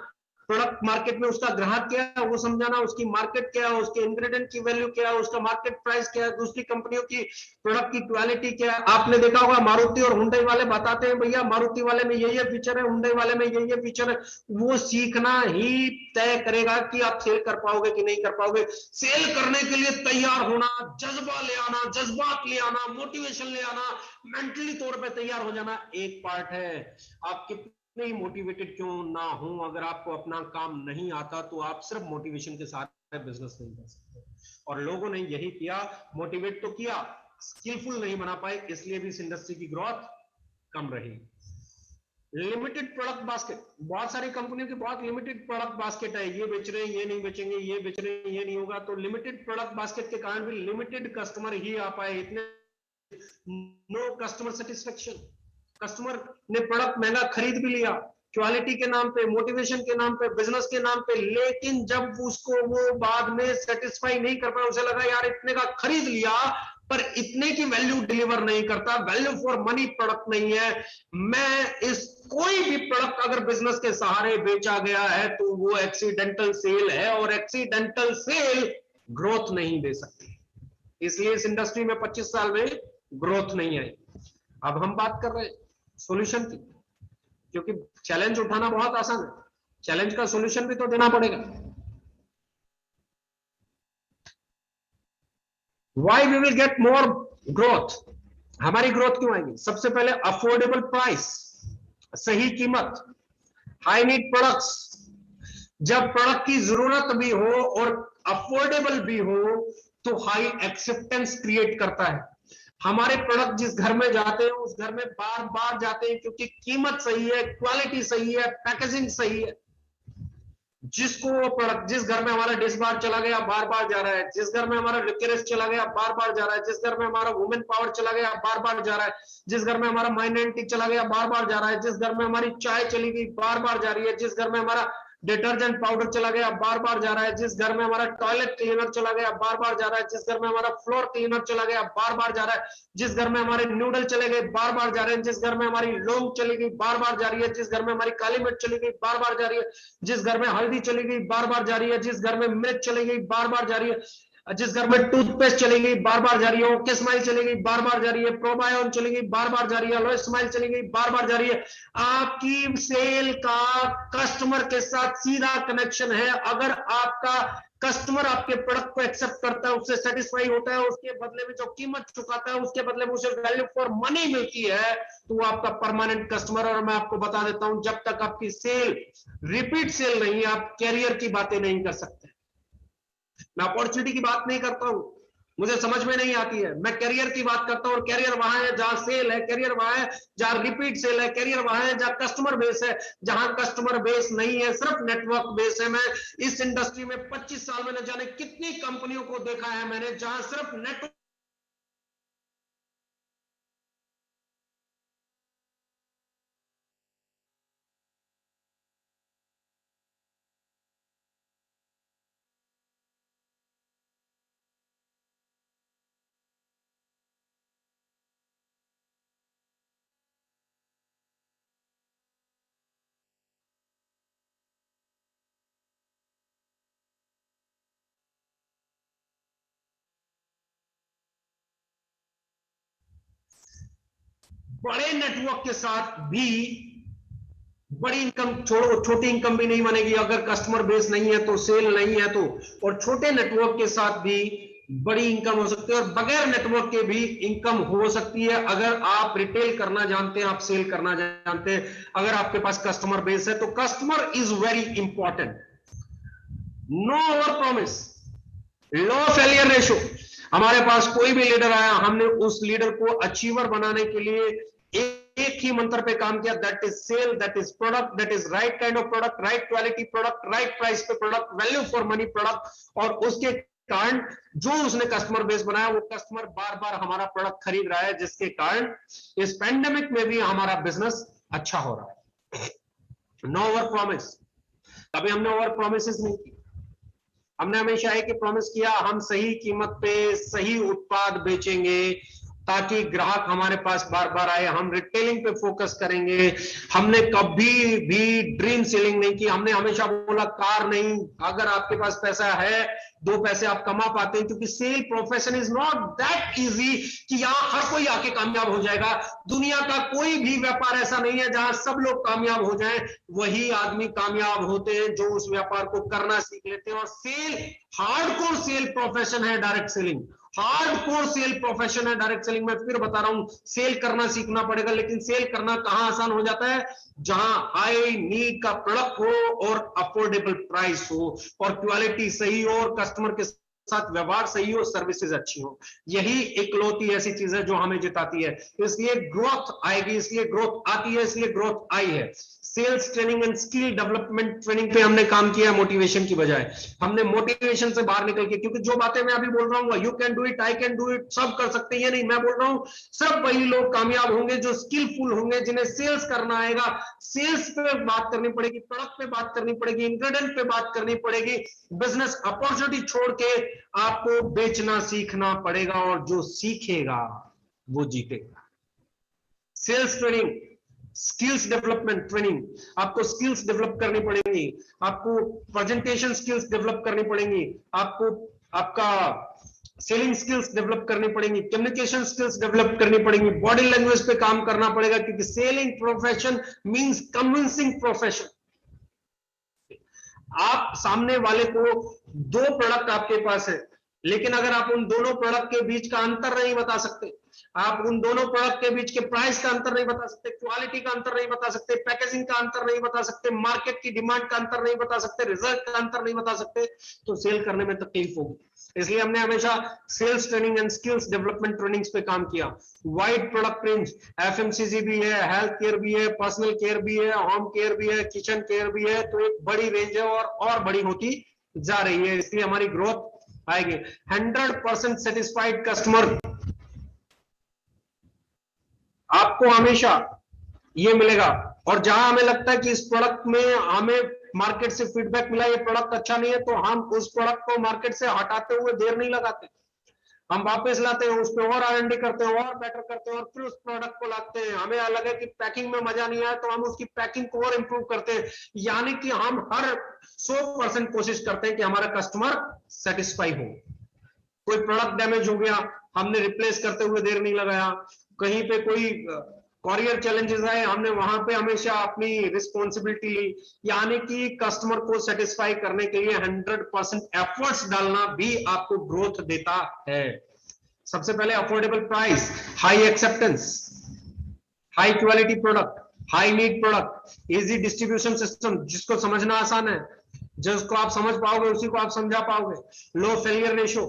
प्रोडक्ट मार्केट में उसका ग्राहक क्या है वो समझाना, उसकी मार्केट क्या है, उसके इंग्रेडिएंट की वैल्यू क्या है, उसका मार्केट प्राइस क्या है, दूसरी कंपनियों की प्रोडक्ट की क्वालिटी क्या है। आपने देखा होगा मारुति और हुंडई वाले बताते हैं भैया मारुति वाले में ये फीचर है, हुंडई वाले में ये फीचर है। वो सीखना ही तय करेगा कि आप सेल कर पाओगे कि नहीं कर पाओगे। सेल करने के लिए तैयार होना, जज्बा ले आना, जज्बात ले आना, मोटिवेशन ले आना, मेंटली तौर पे तैयार हो जाना एक पार्ट है। आप नहीं मोटिवेटेड क्यों ना हो, अगर आपको अपना काम नहीं आता तो आप सिर्फ मोटिवेशन के साथ बिजनेस नहीं कर सकते। और लोगों ने यही किया, मोटिवेट तो किया, स्किलफुल नहीं बना पाए, इसलिए भी इस इंडस्ट्री की ग्रोथ कम रही। लिमिटेड प्रोडक्ट बास्केट, बहुत सारी कंपनियों की बहुत लिमिटेड प्रोडक्ट बास्केट है, ये बेच रहे हैं ये नहीं बेचेंगे, ये बेच रहे हैं ये नहीं होगा। तो लिमिटेड प्रोडक्ट बास्केट के कारण भी लिमिटेड कस्टमर ही आ पाए, इतने नो कस्टमर सेटिस्फेक्शन। कस्टमर ने प्रोडक्ट महंगा खरीद भी लिया क्वालिटी के नाम पे, मोटिवेशन के नाम पे, बिजनेस के नाम पे, लेकिन जब उसको वो बाद में सेटिस्फाई नहीं कर पाया, उसे लगा यार इतने का खरीद लिया पर इतने की वैल्यू डिलीवर नहीं करता, वैल्यू फॉर मनी प्रोडक्ट नहीं है। मैं इस कोई भी प्रोडक्ट अगर बिजनेस के सहारे बेचा गया है तो वो एक्सीडेंटल सेल है, और एक्सीडेंटल सेल ग्रोथ नहीं दे सकती। इसलिए इस इंडस्ट्री में 25 साल में ग्रोथ नहीं आई। अब हम बात कर रहे हैं सॉल्यूशन की, क्योंकि चैलेंज उठाना बहुत आसान है, चैलेंज का सॉल्यूशन भी तो देना पड़ेगा। Why we will get more growth, हमारी ग्रोथ क्यों आएगी? सबसे पहले अफोर्डेबल प्राइस, सही कीमत, हाई नीड प्रोडक्ट्स। जब प्रोडक्ट की जरूरत भी हो और अफोर्डेबल भी हो तो हाई एक्सेप्टेंस क्रिएट करता है। हमारे प्रोडक्ट जिस घर में जाते हैं उस घर में बार बार जाते हैं, क्योंकि कीमत सही है, क्वालिटी सही है, पैकेजिंग सही है। जिसको वो प्रोडक्ट, जिस घर में हमारा डिश बार चला गया बार बार जा रहा है, जिस घर में हमारा लिक्विड चला गया बार बार जा रहा है, जिस घर में हमारा वुमेन पावर चला गया बार बार जा रहा है, जिस घर में हमारा माइंड एंटिक चला गया बार बार जा रहा है, जिस घर में हमारी चाय चली गई बार बार जा रही है, जिस घर में हमारा डिटर्जेंट पाउडर चला गया बार बार जा रहा है, जिस घर में हमारा टॉयलेट क्लीनर चला गया बार बार जा रहा है, जिस घर में हमारा फ्लोर क्लीनर चला गया बार बार जा रहा है, जिस घर में हमारे नूडल चले गए बार बार जा रहे हैं, जिस घर में हमारी लौंग चली गई बार बार जा रही है, जिस घर में हमारी काली मिर्च चली गई बार बार जा रही है, जिस घर में हल्दी चली गई बार बार जा रही है, जिस घर में मिर्च चली गई बार बार जा रही है, जिस घर में टूथपेस्ट चली गई बार बार जा रही है, ओके स्माइल चली गई बार बार जा रही है, प्रोबायोन चली गई बार बार जा रही है, अलोएस स्माइल चली गई बार बार जा रही है। आपकी सेल का कस्टमर के साथ सीधा कनेक्शन है। अगर आपका कस्टमर आपके प्रोडक्ट को एक्सेप्ट करता है, उससे सेटिस्फाई होता है, उसके बदले में जो कीमत चुकाता है उसके बदले में उसे वैल्यू फॉर मनी मिलती है, तो वो आपका परमानेंट कस्टमर। और मैं आपको बता देता हूं, जब तक आपकी सेल रिपीट सेल नहीं है, आप कैरियर की बातें नहीं कर सकते। मैं अपॉर्चुनिटी की बात नहीं करता हूं, मुझे समझ में नहीं आती है। मैं कैरियर की बात करता हूं, और कैरियर वहां है जहां सेल है, कैरियर वहां है जहां रिपीट सेल है, कैरियर वहां है जहां कस्टमर बेस है। जहां कस्टमर बेस नहीं है, सिर्फ नेटवर्क बेस है। मैं इस इंडस्ट्री में 25 साल में न जाने कितनी कंपनियों को देखा है मैंने, जहां सिर्फ नेटवर्क बड़े नेटवर्क के साथ भी बड़ी इनकम छोड़ो, छोटी इनकम भी नहीं बनेगी अगर कस्टमर बेस नहीं है तो, सेल नहीं है तो। और छोटे नेटवर्क के साथ भी बड़ी इनकम हो सकती है और बगैर नेटवर्क के भी इनकम हो सकती है अगर आप रिटेल करना जानते हैं, आप सेल करना जानते हैं, अगर आपके पास कस्टमर बेस है तो। Customer is very important. No over promise, low failure ratio. हमारे पास कोई भी लीडर आया, हमने उस लीडर को अचीवर बनाने के लिए एक ही मंत्र पे काम किया, that is sale, that is product, that is right kind of product, right quality product, right price पे product, value for money product. और उसके कारण जो उसने कस्टमर बेस बनाया, वो कस्टमर बार बार हमारा प्रोडक्ट खरीद रहा है, जिसके कारण इस पैंडेमिक में भी हमारा बिजनेस अच्छा हो रहा है। नो ओवर प्रॉमिस, कभी हमने ओवर प्रोमिसेस नहीं की। हमने हमेशा एक ही प्रॉमिस किया, हम सही कीमत पे सही उत्पाद बेचेंगे ताकि ग्राहक हमारे पास बार बार आए। हम रिटेलिंग पे फोकस करेंगे। हमने कभी भी ड्रीम सेलिंग नहीं की। हमने हमेशा बोला कार नहीं, अगर आपके पास पैसा है, दो पैसे आप कमा पाते हैं, क्योंकि sale profession is not that easy कि यहां हर कोई आके कामयाब हो जाएगा। दुनिया का कोई भी व्यापार ऐसा नहीं है जहां सब लोग कामयाब हो जाएं। वही आदमी कामयाब होते हैं जो उस व्यापार को करना सीख लेते हैं। और सेल हार्डकोर सेल प्रोफेशन है, direct selling hardcore sale profession है। डायरेक्ट सेलिंग में फिर बता रहा हूं, सेल करना सीखना पड़ेगा, लेकिन सेल करना कहां आसान हो जाता है, जहां हाई नीड का प्रोडक्ट हो और अफोर्डेबल प्राइस हो और क्वालिटी सही हो और कस्टमर के साथ व्यवहार सही हो, सर्विसेज अच्छी हो। यही इकलौती ऐसी चीज है जो हमें जिताती है। इसलिए ग्रोथ आएगी, इसलिए ग्रोथ आती है, इसलिए ग्रोथ आई है। Sales training and skill development training पे हमने काम किया मोटिवेशन की बजाय। हमने मोटिवेशन से बाहर निकल के, क्योंकि जो बातें मैं अभी बोल रहा हूँ, you can do it, I can do it, सब कर सकते हैं, ये नहीं। मैं बोल रहा हूँ सिर्फ वही लोग कामयाब होंगे जो स्किलफुल होंगे, जिन्हें सेल्स करना आएगा। सेल्स पे बात करनी पड़ेगी, प्रोडक्ट पे बात करनी पड़ेगी, इंग्रेडिएंट पे बात करनी पड़ेगी। बिजनेस अपॉर्चुनिटी छोड़ के आपको बेचना सीखना पड़ेगा और जो सीखेगा वो जीतेगा। Sales training, skills development training, आपको स्किल्स डेवलप करनी पड़ेंगी, आपको प्रेजेंटेशन स्किल्स डेवलप करनी पड़ेंगी, आपको आपका सेलिंग स्किल्स डेवलप करनी पड़ेंगी, कम्युनिकेशन स्किल्स डेवलप करनी पड़ेंगी, बॉडी लैंग्वेज पे काम करना पड़ेगा, क्योंकि selling profession means convincing profession. आप सामने वाले को, दो प्रोडक्ट आपके पास है, लेकिन अगर आप उन दोनों प्रोडक्ट के बीच का अंतर नहीं बता सकते, आप उन दोनों प्रोडक्ट के बीच के प्राइस का अंतर नहीं बता सकते, क्वालिटी का अंतर नहीं बता सकते, पैकेजिंग का अंतर नहीं बता सकते, मार्केट की डिमांड का अंतर नहीं बता सकते, रिजल्ट का अंतर नहीं बता सकते, तो सेल करने में तकलीफ होगी। इसलिए हमने हमेशा sales training and skills development trainings पे काम किया। वाइड प्रोडक्ट रेंज, एफएमसीजी भी है, हेल्थ केयर भी है, पर्सनल केयर भी है, होम केयर भी है, किचन केयर भी है, तो एक बड़ी रेंज है और बड़ी होती जा रही है। इसलिए हमारी ग्रोथ आएगी। 100% सेटिस्फाइड कस्टमर आपको हमेशा ये मिलेगा। और जहां हमें लगता है कि इस प्रोडक्ट में हमें मार्केट से फीडबैक मिला, ये प्रोडक्ट अच्छा नहीं है, तो हम उस प्रोडक्ट को मार्केट से हटाते हुए देर नहीं लगाते, हम वापस लाते हैं, उस पर और R&D करते हैं, और बेटर करते हैं, और फिर उस प्रोडक्ट को लाते हैं। हमें लगे कि पैकिंग में मजा नहीं आया, तो हम उसकी पैकिंग को और इंप्रूव करते हैं। यानी कि हम हर 100% कोशिश करते हैं कि हमारा कस्टमर सेटिस्फाई हो। कोई प्रोडक्ट डैमेज हो गया, हमने रिप्लेस करते हुए देर नहीं लगाया। कहीं पे कोई कॉरियर चैलेंजेस आए, हमने वहां पे हमेशा अपनी रिस्पॉन्सिबिलिटी ली। यानी कि कस्टमर को सेटिस्फाई करने के लिए 100% एफर्ट्स डालना भी आपको ग्रोथ देता है। सबसे पहले affordable price, high acceptance, high quality product, high need product, easy distribution system, जिसको समझना आसान है, जिसको आप समझ पाओगे उसी को आप समझा पाओगे, लो फेलियर रेशो।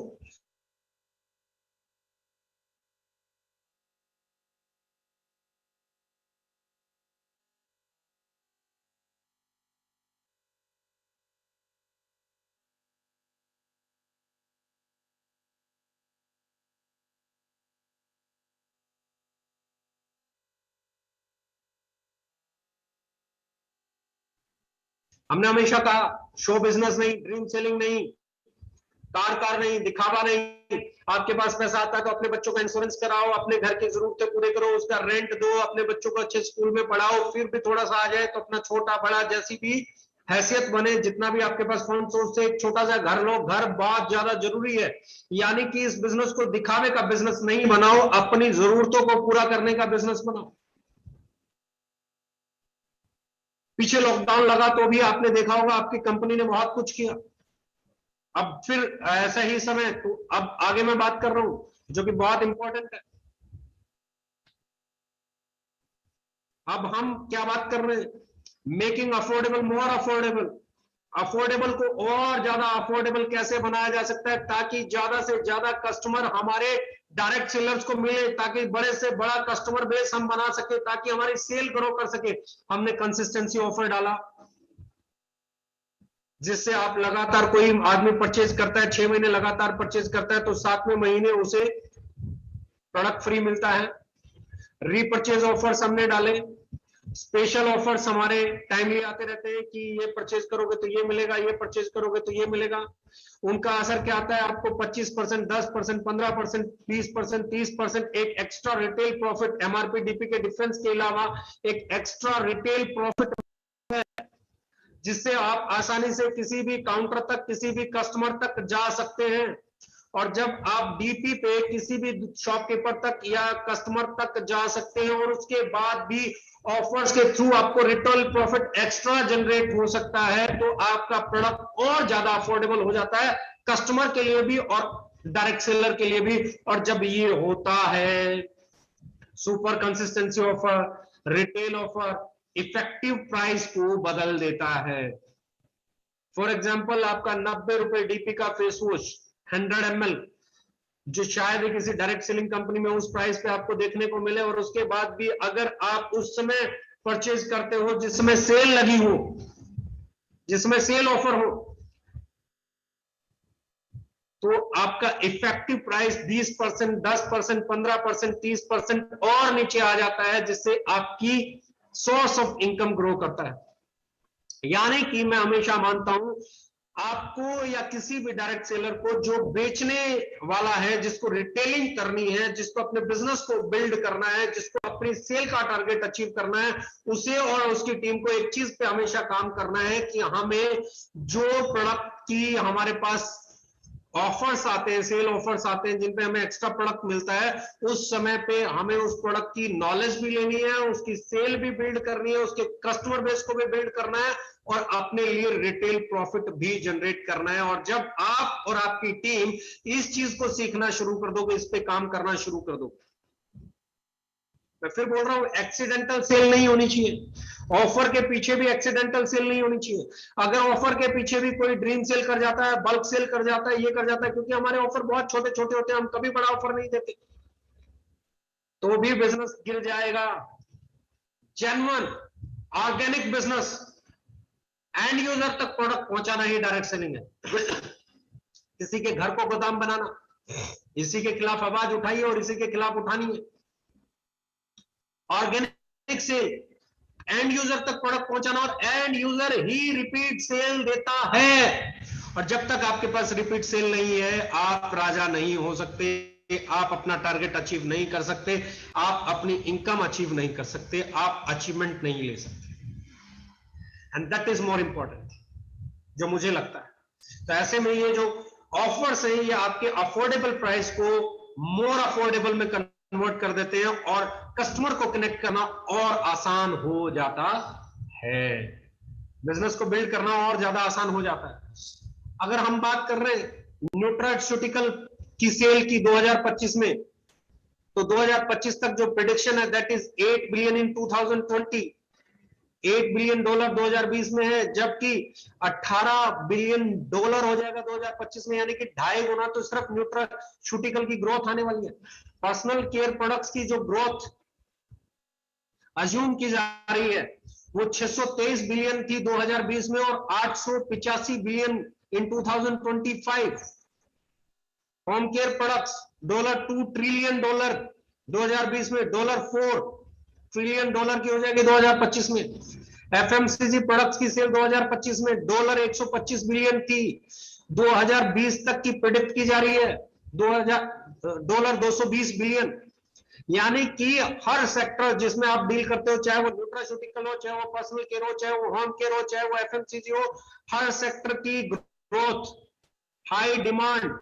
हमने हमेशा कहा शो बिजनेस नहीं, ड्रीम सेलिंग नहीं, कार नहीं, दिखावा नहीं। आपके पास पैसा आता है तो अपने बच्चों का इंश्योरेंस कराओ, अपने घर की जरूरतें पूरे करो, उसका रेंट दो, अपने बच्चों को अच्छे स्कूल में पढ़ाओ, फिर भी थोड़ा सा आ जाए तो अपना छोटा बड़ा जैसी भी हैसियत बने, जितना भी आपके पास फंड सोर्स से एक छोटा सा घर लो। घर बहुत ज्यादा जरूरी है। यानी कि इस बिजनेस को दिखावे का बिजनेस नहीं बनाओ, अपनी जरूरतों को पूरा करने का बिजनेस बनाओ। पीछे लॉकडाउन लगा तो भी आपने देखा होगा आपकी कंपनी ने बहुत कुछ किया। अब फिर ऐसा ही समय, तो अब आगे मैं बात कर रहा हूं जो कि बहुत इंपॉर्टेंट है। अब हम क्या बात कर रहे हैं, making affordable more affordable. Affordable को और ज्यादा अफोर्डेबल कैसे बनाया जा सकता है ताकि ज्यादा से ज्यादा कस्टमर हमारे डायरेक्ट सेलर्स को मिले, ताकि बड़े से बड़ा कस्टमर बेस हम बना सके, ताकि हमारी सेल ग्रो कर सके। हमने कंसिस्टेंसी ऑफर डाला, जिससे आप लगातार, कोई आदमी परचेज करता है 6 महीने लगातार परचेज करता है तो 7वें महीने उसे प्रोडक्ट फ्री मिलता है। रीपरचेज ऑफर्स हमने डाले, स्पेशल ऑफर्स हमारे टाइमली आते रहते हैं कि ये परचेज करोगे तो ये मिलेगा, ये परचेज करोगे तो ये मिलेगा। उनका असर क्या आता है, आपको 25%, 10%, 15%, 20%, 30% एक extra retail profit, MRP DP के डिफरेंस के अलावा एक एक्स्ट्रा रिटेल प्रॉफिट है, जिससे आप आसानी से किसी भी काउंटर तक, किसी भी कस्टमर तक जा सकते हैं। और जब आप डीपी पे किसी भी शॉपकीपर तक या कस्टमर तक जा सकते हैं और उसके बाद भी ऑफर्स के थ्रू आपको रिटेल प्रॉफिट एक्स्ट्रा जनरेट हो सकता है, तो आपका प्रोडक्ट और ज्यादा अफोर्डेबल हो जाता है, कस्टमर के लिए भी और डायरेक्ट सेलर के लिए भी। और जब ये होता है, super consistency offer, retail offer effective price को बदल देता है। फॉर एग्जाम्पल, आपका 90 रुपए डीपी का फेस वॉश 100 ml, जो शायद किसी डायरेक्ट सेलिंग कंपनी में उस प्राइस पे आपको देखने को मिले, और उसके बाद भी अगर आप उस समय परचेज करते हो जिसमें सेल लगी हो, जिसमें सेल ऑफर हो, तो आपका इफेक्टिव प्राइस 20%, 10%, 15%, 30% और नीचे आ जाता है, जिससे आपकी सोर्स ऑफ इनकम ग्रो करता है। यानी कि मैं हमेशा मानता हूं, आपको या किसी भी डायरेक्ट सेलर को जो बेचने वाला है, जिसको रिटेलिंग करनी है, जिसको अपने बिजनेस को बिल्ड करना है, जिसको अपनी सेल का टारगेट अचीव करना है, उसे और उसकी टीम को एक चीज पे हमेशा काम करना है कि हमें जो प्रोडक्ट की हमारे पास ऑफर्स आते हैं, सेल ऑफर्स आते हैं, जिन पे हमें एक्स्ट्रा प्रोडक्ट मिलता है, उस समय पे हमें उस प्रोडक्ट की नॉलेज भी लेनी है, उसकी सेल भी बिल्ड करनी है, उसके कस्टमर बेस को भी बिल्ड करना है और अपने लिए रिटेल प्रॉफिट भी जनरेट करना है। और जब आप और आपकी टीम इस चीज को सीखना शुरू कर दोगे, इस पे काम करना शुरू कर दोगे, मैं फिर बोल रहा हूं, एक्सीडेंटल सेल नहीं होनी चाहिए। ऑफर के पीछे भी एक्सीडेंटल सेल नहीं होनी चाहिए। अगर ऑफर के पीछे भी कोई ड्रीम सेल कर जाता है, बल्क सेल कर जाता है, ये कर जाता है, क्योंकि हमारे ऑफर बहुत छोटे छोटे होते हैं, हम कभी बड़ा ऑफर नहीं देते, तो भी बिजनेस गिर जाएगा। Genuine organic business, and user तक प्रोडक्ट पहुंचाना ही डायरेक्ट सेलिंग है। किसी के घर को गोदाम बनाना, इसी के खिलाफ आवाज उठाइए और इसी के खिलाफ उठानी है। ऑर्गेनिक सेल, एंड यूजर तक प्रोडक्ट पहुंचाना, और एंड यूजर ही रिपीट सेल देता है। और जब तक आपके पास रिपीट सेल नहीं है, आप राजा नहीं हो सकते, आप अपना टारगेट अचीव नहीं कर सकते, आप अपनी इनकम अचीव नहीं कर सकते, आप अचीवमेंट नहीं ले सकते। And that is more important, जो मुझे लगता है। तो ऐसे में ये जो ऑफर्स है, ये आपके अफोर्डेबल प्राइस को मोर अफोर्डेबल में कन्वर्ट कर देते हैं और कस्टमर को कनेक्ट करना और आसान हो जाता है, बिजनेस को बिल्ड करना और ज्यादा आसान हो जाता है। अगर हम बात कर रहे हैं न्यूट्रास्यूटिकल की सेल की 2025 में, तो 2025 तक जो प्रेडिक्शन है that is 8 billion in 2020, $8 billion 2020 में है, जबकि $18 बिलियन हो जाएगा 2025 में, यानी कि 2.5 गुना तो सिर्फ न्यूट्रास्यूटिकल की ग्रोथ आने वाली है। पर्सनल केयर प्रोडक्ट्स की जो ग्रोथ अज्यूम की जा रही है वो 623 बिलियन थी 2020 में और 885 billion in 2025। Home care products $2 trillion 2020 में, $4 ट्रिलियन की हो जाएगी 2025 में। एफएमसीजी प्रोडक्ट्स की सेल 2025 में $125 बिलियन थी, 2020 तक की प्रेडिक्ट की जा रही है $220 बिलियन। यानी कि हर सेक्टर जिसमें आप डील करते हो, चाहे वो न्यूट्रास्यूटिकल हो, चाहे वो पर्सनल केयर हो, चाहे वो होम केयर हो, चाहे वो एफएमसीजी हो, हर सेक्टर की ग्रोथ, हाई डिमांड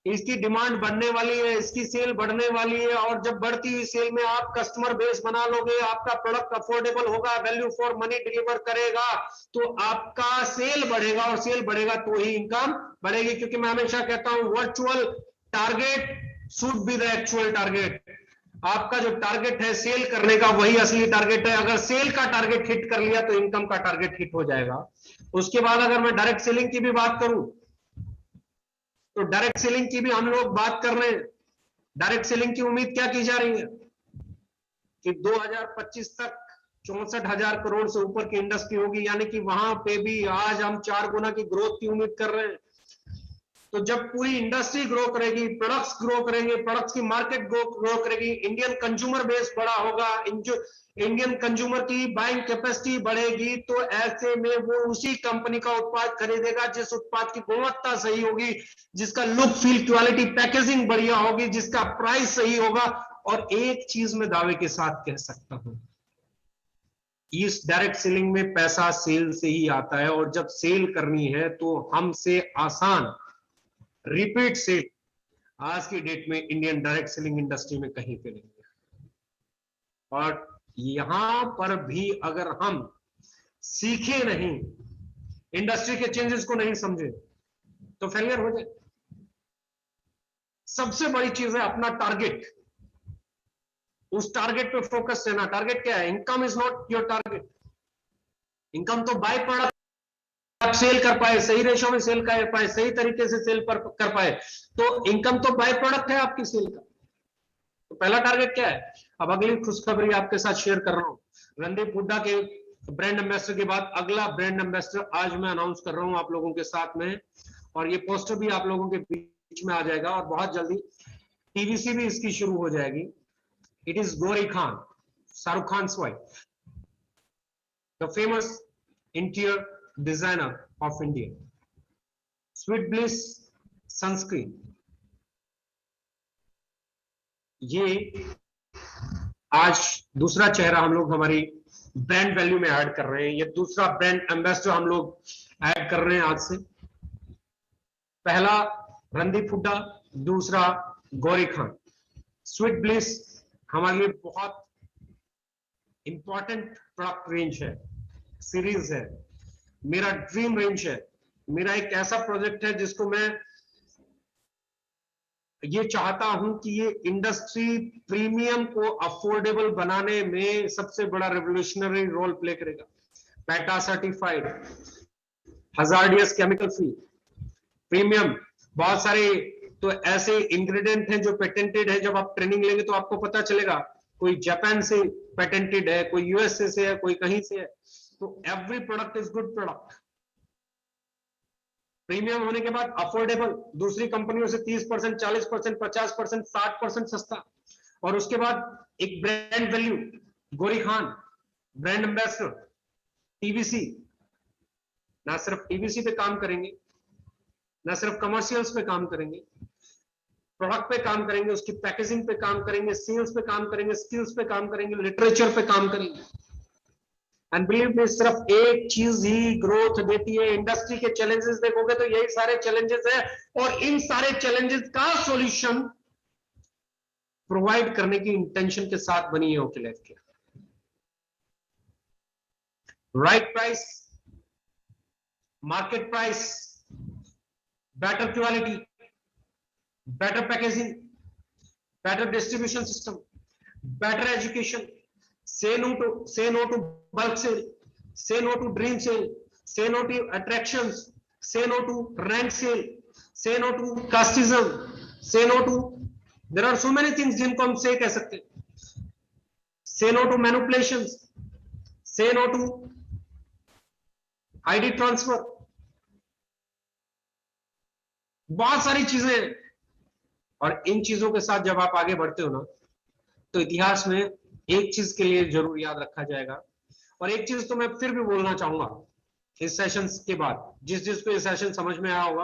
इसकी डिमांड बढ़ने वाली है, इसकी सेल बढ़ने वाली है, और जब बढ़ती हुई सेल में आप कस्टमर बेस बना लोगे, आपका प्रोडक्ट अफोर्डेबल होगा, वैल्यू फॉर मनी डिलीवर करेगा, तो आपका सेल बढ़ेगा, और सेल बढ़ेगा तो ही इनकम बढ़ेगी। क्योंकि मैं हमेशा कहता हूं virtual target should be the actual target. आपका जो टारगेट है सेल करने का, वही असली टारगेट है। अगर सेल का टारगेट हिट कर लिया तो इनकम का टारगेट हिट हो जाएगा। उसके बाद अगर मैं डायरेक्ट सेलिंग की भी बात करूं, तो डायरेक्ट सेलिंग की भी हम लोग बात कर रहे हैं। डायरेक्ट सेलिंग की उम्मीद क्या की जा रही है कि 2025 तक 64,000 करोड़ से ऊपर की इंडस्ट्री होगी, यानी कि वहां पे भी आज हम 4 गुना की ग्रोथ की उम्मीद कर रहे हैं। तो जब पूरी इंडस्ट्री ग्रो करेगी, प्रोडक्ट्स ग्रो करेंगे, प्रोडक्ट्स की मार्केट ग्रो करेगी, इंडियन कंज्यूमर बेस बड़ा होगा, इंडियन कंज्यूमर की बाइंग कैपेसिटी बढ़ेगी, तो ऐसे में वो उसी कंपनी का उत्पाद खरीदेगा जिस उत्पाद की गुणवत्ता सही होगी, जिसका लुक फील क्वालिटी पैकेजिंग बढ़िया होगी, जिसका प्राइस सही होगा। और एक चीज में दावे के साथ कह सकता हूं, इस डायरेक्ट सेलिंग में पैसा सेल से ही आता है, और जब सेल करनी है तो हमसे आसान रिपीट सेल आज की डेट में इंडियन डायरेक्ट सेलिंग इंडस्ट्री में कहीं पे नहीं है। और यहां पर भी अगर हम सीखे नहीं, इंडस्ट्री के चेंजेस को नहीं समझे, तो फेलियर हो जाए। सबसे बड़ी चीज है अपना टारगेट, उस टारगेट पे फोकस रहना। टारगेट क्या है? Income is not your target. Income तो बाय प्रोडक्ट आप सेल कर पाए, सही रेशो में सेल कर पाए, सही तरीके से सेल कर पाए, तो इनकम तो बाय प्रोडक्ट है आपकी सेल का। तो पहला टारगेट क्या है? अब अगली खुशखबरी आपके साथ शेयर कर रहा हूं। रणदीप हुड्डा के ब्रांड एम्बेसडर के बाद अगला ब्रांड एम्बेसडर आज मैं अनाउंस कर रहा हूं आप लोगों के साथ में, और ये पोस्टर भी आप लोगों के बीच में आ जाएगा, और बहुत जल्दी टीवीसी भी इसकी शुरू हो जाएगी। It is Gauri Khan, Shahrukh Khan wife, the famous interior designer of India. Sweet bliss sunscreen, ये आज दूसरा चेहरा हम लोग हमारी ब्रांड वैल्यू में ऐड कर रहे हैं। ये दूसरा ब्रांड एम्बेसडर हम लोग ऐड कर रहे हैं आज से। पहला रणदीप हुड्डा, दूसरा गौरी खान। स्वीट ब्लिस हमारे लिए बहुत इंपॉर्टेंट प्रोडक्ट रेंज है, सीरीज है, मेरा ड्रीम रेंज है, मेरा एक ऐसा प्रोजेक्ट है जिसको मैं ये चाहता हूं कि ये इंडस्ट्री प्रीमियम को अफोर्डेबल बनाने में सबसे बड़ा रेवोल्यूशनरी रोल प्ले करेगा। PETA certified, hazardous chemical free, premium, बहुत सारे तो ऐसे इंग्रेडिएंट हैं जो पेटेंटेड है। जब आप ट्रेनिंग लेंगे तो आपको पता चलेगा, कोई जापान से पेटेंटेड है, कोई यूएसए से है, कोई कहीं से है। तो every product is good product. Premium होने के बाद अफोर्डेबल, दूसरी कंपनियों से 30%, 40%, 50%, 60% सस्ता। और उसके बाद एक brand value, Gauri Khan brand ambassador, TVC. ना सिर्फ टीवीसी पे काम करेंगे, ना सिर्फ कमर्शियल्स पे काम करेंगे, प्रोडक्ट पे काम करेंगे, उसकी पैकेजिंग पे काम करेंगे, सेल्स पे काम करेंगे, स्किल्स पे काम करेंगे, लिटरेचर पे काम करेंगे। एंड बिलीव मी, सिर्फ एक चीज ही ग्रोथ देती है। इंडस्ट्री के चैलेंजेस देखोगे तो यही सारे चैलेंजेस है, और इन सारे चैलेंजेस का सॉल्यूशन प्रोवाइड करने की इंटेंशन के साथ बनी है ओकेलाइफ के। Right price, market price, better quality, better packaging, better distribution system, better education. Say no to bulk sale, say no to dream sale, say no to attractions, say no to rent sale, say no to casteism, say no to, there are so many things जिनको हम say कह सकते हैं। Say no to manipulations, say no to ID transfer, बहुत सारी चीजें हैं। और इन चीजों के साथ जब आप आगे बढ़ते हो ना, तो इतिहास में एक चीज के लिए जरूर याद रखा जाएगा। और एक चीज तो मैं फिर भी बोलना चाहूंगा इस सेशन के बाद, जिसको ये सेशन समझ में आया होगा,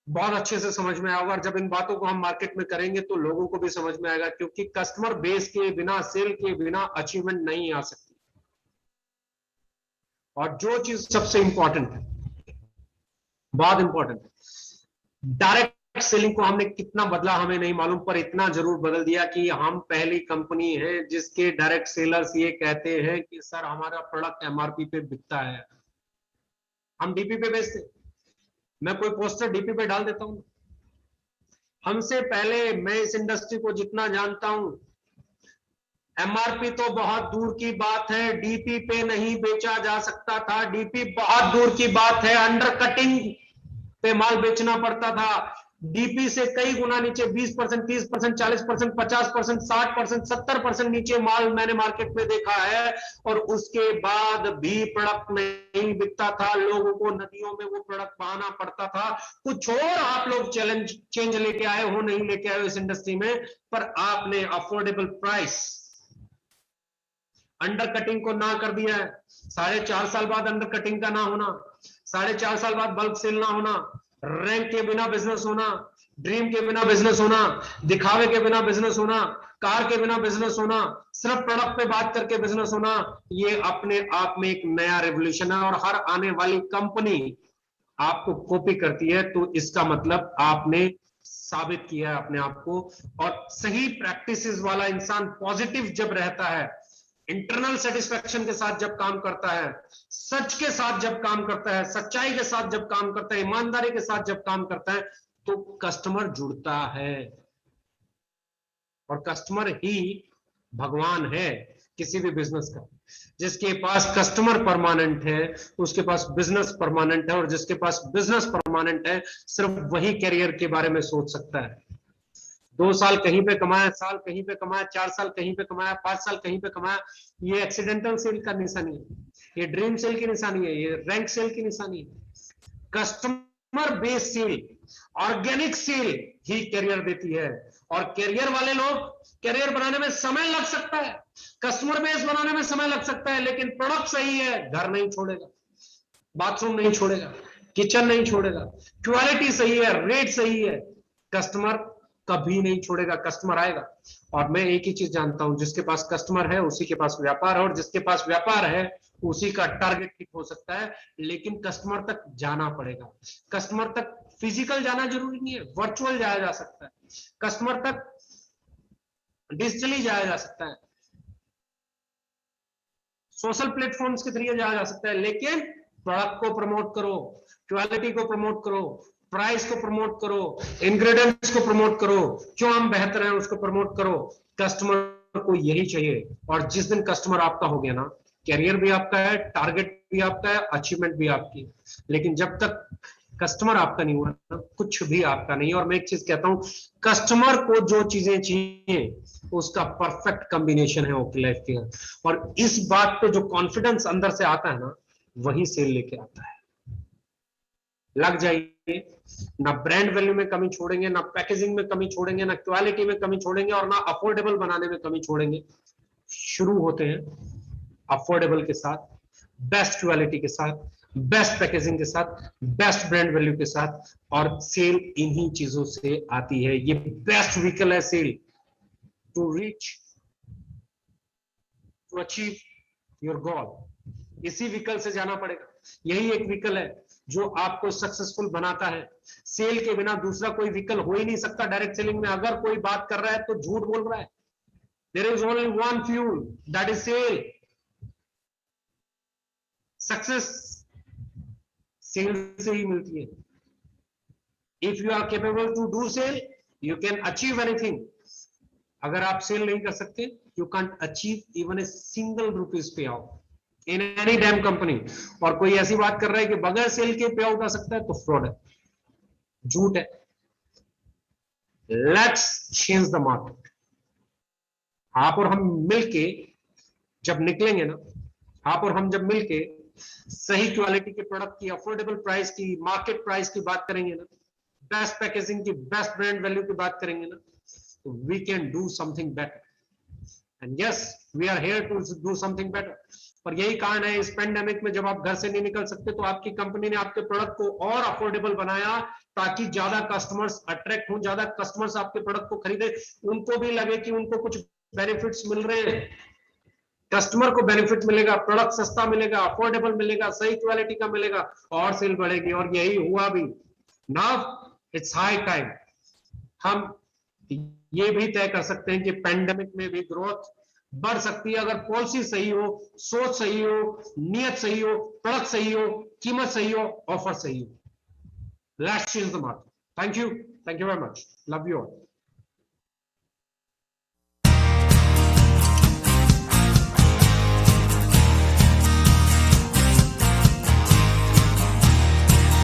बहुत अच्छे से समझ में आया होगा। और जब इन बातों को हम मार्केट में करेंगे तो लोगों को भी समझ में आएगा, क्योंकि कस्टमर बेस के बिना, सेल के बिना अचीवमेंट नहीं आ सकती। और जो चीज सबसे इंपॉर्टेंट है, बहुत इंपॉर्टेंट है, डायरेक्ट सेलिंग को हमने कितना बदला हमें नहीं मालूम, पर इतना जरूर बदल दिया कि हम पहली कंपनी है जिसके डायरेक्ट सेलर्स ये कहते हैं कि सर हमारा प्रोडक्ट एमआरपी पे बिकता है, हम डीपी पे बेचते। मैं कोई पोस्टर डीपी पे डाल देता हूं। हमसे पहले, मैं इस इंडस्ट्री को जितना जानता हूं, एमआरपी तो बहुत दूर की बात है, डीपी पे नहीं बेचा जा सकता था। डीपी बहुत दूर की बात है, अंडर कटिंग पे माल बेचना पड़ता था। डीपी से कई गुना नीचे 20%, 30%, 40%, 50%, 60%, 70% नीचे माल मैंने मार्केट में देखा है। और उसके बाद भी प्रोडक्ट नहीं बिकता था, लोगों को नदियों में वो प्रोडक्ट बहाना पड़ता था। कुछ और आप लोग चैलेंज चेंज लेके आए हो, नहीं लेके आए हो इस इंडस्ट्री में, पर आपने अफोर्डेबल प्राइस, अंडर कटिंग को ना कर दिया है। 4.5 साल बाद अंडर कटिंग का ना होना, 4.5 साल बाद बल्क सेल ना होना, रैंक के बिना बिजनेस होना, ड्रीम के बिना बिजनेस होना, दिखावे के बिना बिजनेस होना, कार के बिना बिजनेस होना, सिर्फ प्रोडक्ट पे बात करके बिजनेस होना, ये अपने आप में एक नया रेवोल्यूशन है। और हर आने वाली कंपनी आपको कॉपी करती है, तो इसका मतलब आपने साबित किया है अपने आप को। और सही प्रैक्टिसेस वाला इंसान पॉजिटिव जब रहता है, इंटरनल सेटिस्फेक्शन के साथ जब काम करता है, सच के साथ जब काम करता है, सच्चाई के साथ जब काम करता है, ईमानदारी के साथ जब काम करता है, तो कस्टमर जुड़ता है। और कस्टमर ही भगवान है किसी भी बिजनेस का। जिसके पास कस्टमर परमानेंट है उसके पास बिजनेस परमानेंट है, और जिसके पास बिजनेस परमानेंट है सिर्फ वही कैरियर के बारे में सोच सकता है। 2 साल कहीं पे कमाया, साल कहीं पे कमाया, 4 साल कहीं पे कमाया, 5 साल कहीं पे कमाया, ये एक्सीडेंटल सेल का निशानी है, ये ड्रीम सेल की निशानी है, ये रैंक सेल की निशानी है। Customer based sale, organic sale ही कैरियर देती है। और कैरियर वाले लोग, कैरियर बनाने में समय लग सकता है, कस्टमर बेस बनाने में समय लग सकता है, लेकिन प्रोडक्ट सही है, घर नहीं छोड़ेगा, बाथरूम नहीं छोड़ेगा, किचन नहीं छोड़ेगा, क्वालिटी सही है, रेट सही है, कस्टमर कभी नहीं छोड़ेगा, कस्टमर आएगा। और मैं एक ही चीज जानता हूं, जिसके पास कस्टमर है उसी के पास व्यापार है, और जिसके पास व्यापार है उसी का टारगेट हिट हो सकता है। लेकिन कस्टमर तक जाना पड़ेगा। कस्टमर तक फिजिकल जाना जरूरी नहीं है, वर्चुअल जाया जा सकता है, कस्टमर तक डिजिटली जाया जा सकता है, सोशल प्लेटफॉर्म्स के जरिए जाया जा सकता है। लेकिन प्रोडक्ट को प्रमोट करो, क्वालिटी को प्रमोट करो, प्राइस को प्रमोट करो, इंग्रेडिएंट्स को प्रमोट करो, क्यों हम बेहतर हैं उसको प्रमोट करो। कस्टमर को यही चाहिए। और जिस दिन कस्टमर आपका हो गया ना, कैरियर भी आपका है, टारगेट भी आपका है, अचीवमेंट भी आपकी है। लेकिन जब तक कस्टमर आपका नहीं हुआ ना, कुछ भी आपका नहीं। और मैं एक चीज कहता हूं, कस्टमर को जो चीजें चाहिए उसका परफेक्ट कॉम्बिनेशन है ओके लाइफ के। और इस बात पे जो कॉन्फिडेंस अंदर से आता है ना, वही सेल लेके आता है। लग जाइए, ना ब्रांड वैल्यू में कमी छोड़ेंगे, ना पैकेजिंग में कमी छोड़ेंगे, ना क्वालिटी में कमी छोड़ेंगे, और ना अफोर्डेबल बनाने में कमी छोड़ेंगे। शुरू होते हैं अफोर्डेबल के साथ, बेस्ट क्वालिटी के साथ, बेस्ट पैकेजिंग के साथ, बेस्ट ब्रांड वैल्यू के साथ, और सेल इन्हीं चीजों से आती है। ये बेस्ट व्हीकल है sale, to reach, to achieve your goal. इसी व्हीकल से जाना पड़ेगा। यही एक व्हीकल है जो आपको सक्सेसफुल बनाता है। सेल के बिना दूसरा कोई व्हीकल हो ही नहीं सकता। डायरेक्ट सेलिंग में अगर कोई बात कर रहा है तो झूठ बोल रहा है। There is only one fuel, that is sale. Success sale से ही मिलती है। If you are capable to do sale, you can achieve anything. अगर आप सेल नहीं कर सकते, you can't achieve even a single rupees pay out in any damn company. और कोई ऐसी बात कर रहा है कि बगैर सेल के पे आउट आ सकता है, तो फ्रॉड है, झूठ है। Let's change the market. आप और हम मिलके जब निकलेंगे ना, आप और हम जब मिलके सही क्वालिटी के प्रोडक्ट की, अफोर्डेबल प्राइस की, मार्केट प्राइस की बात करेंगे ना, बेस्ट पैकेजिंग की, बेस्ट ब्रांड वैल्यू की बात करेंगे ना, तो we can do something better. And yes, we are here to do something better. और यही कारण है, इस पेंडेमिक में जब आप घर से नहीं निकल सकते, तो आपकी कंपनी ने आपके प्रोडक्ट को और अफोर्डेबल बनाया, ताकि ज्यादा कस्टमर्स अट्रैक्ट हो, ज्यादा कस्टमर्स आपके प्रोडक्ट को खरीदे, उनको भी लगे कि उनको कुछ बेनिफिट्स मिल रहे हैं। कस्टमर को बेनिफिट मिलेगा, प्रोडक्ट सस्ता मिलेगा, अफोर्डेबल मिलेगा, सही क्वालिटी का मिलेगा, और सेल बढ़ेगी। और यही हुआ भी। Now it's high time. हम ये भी तय कर सकते हैं कि पेंडेमिक में भी ग्रोथ बढ़ सकती है अगर पॉलिसी सही हो, सोच सही हो, नियत सही हो, प्रोडक्ट सही हो, कीमत सही हो, ऑफर सही हो। Let's change the market. Thank you very much, love you all.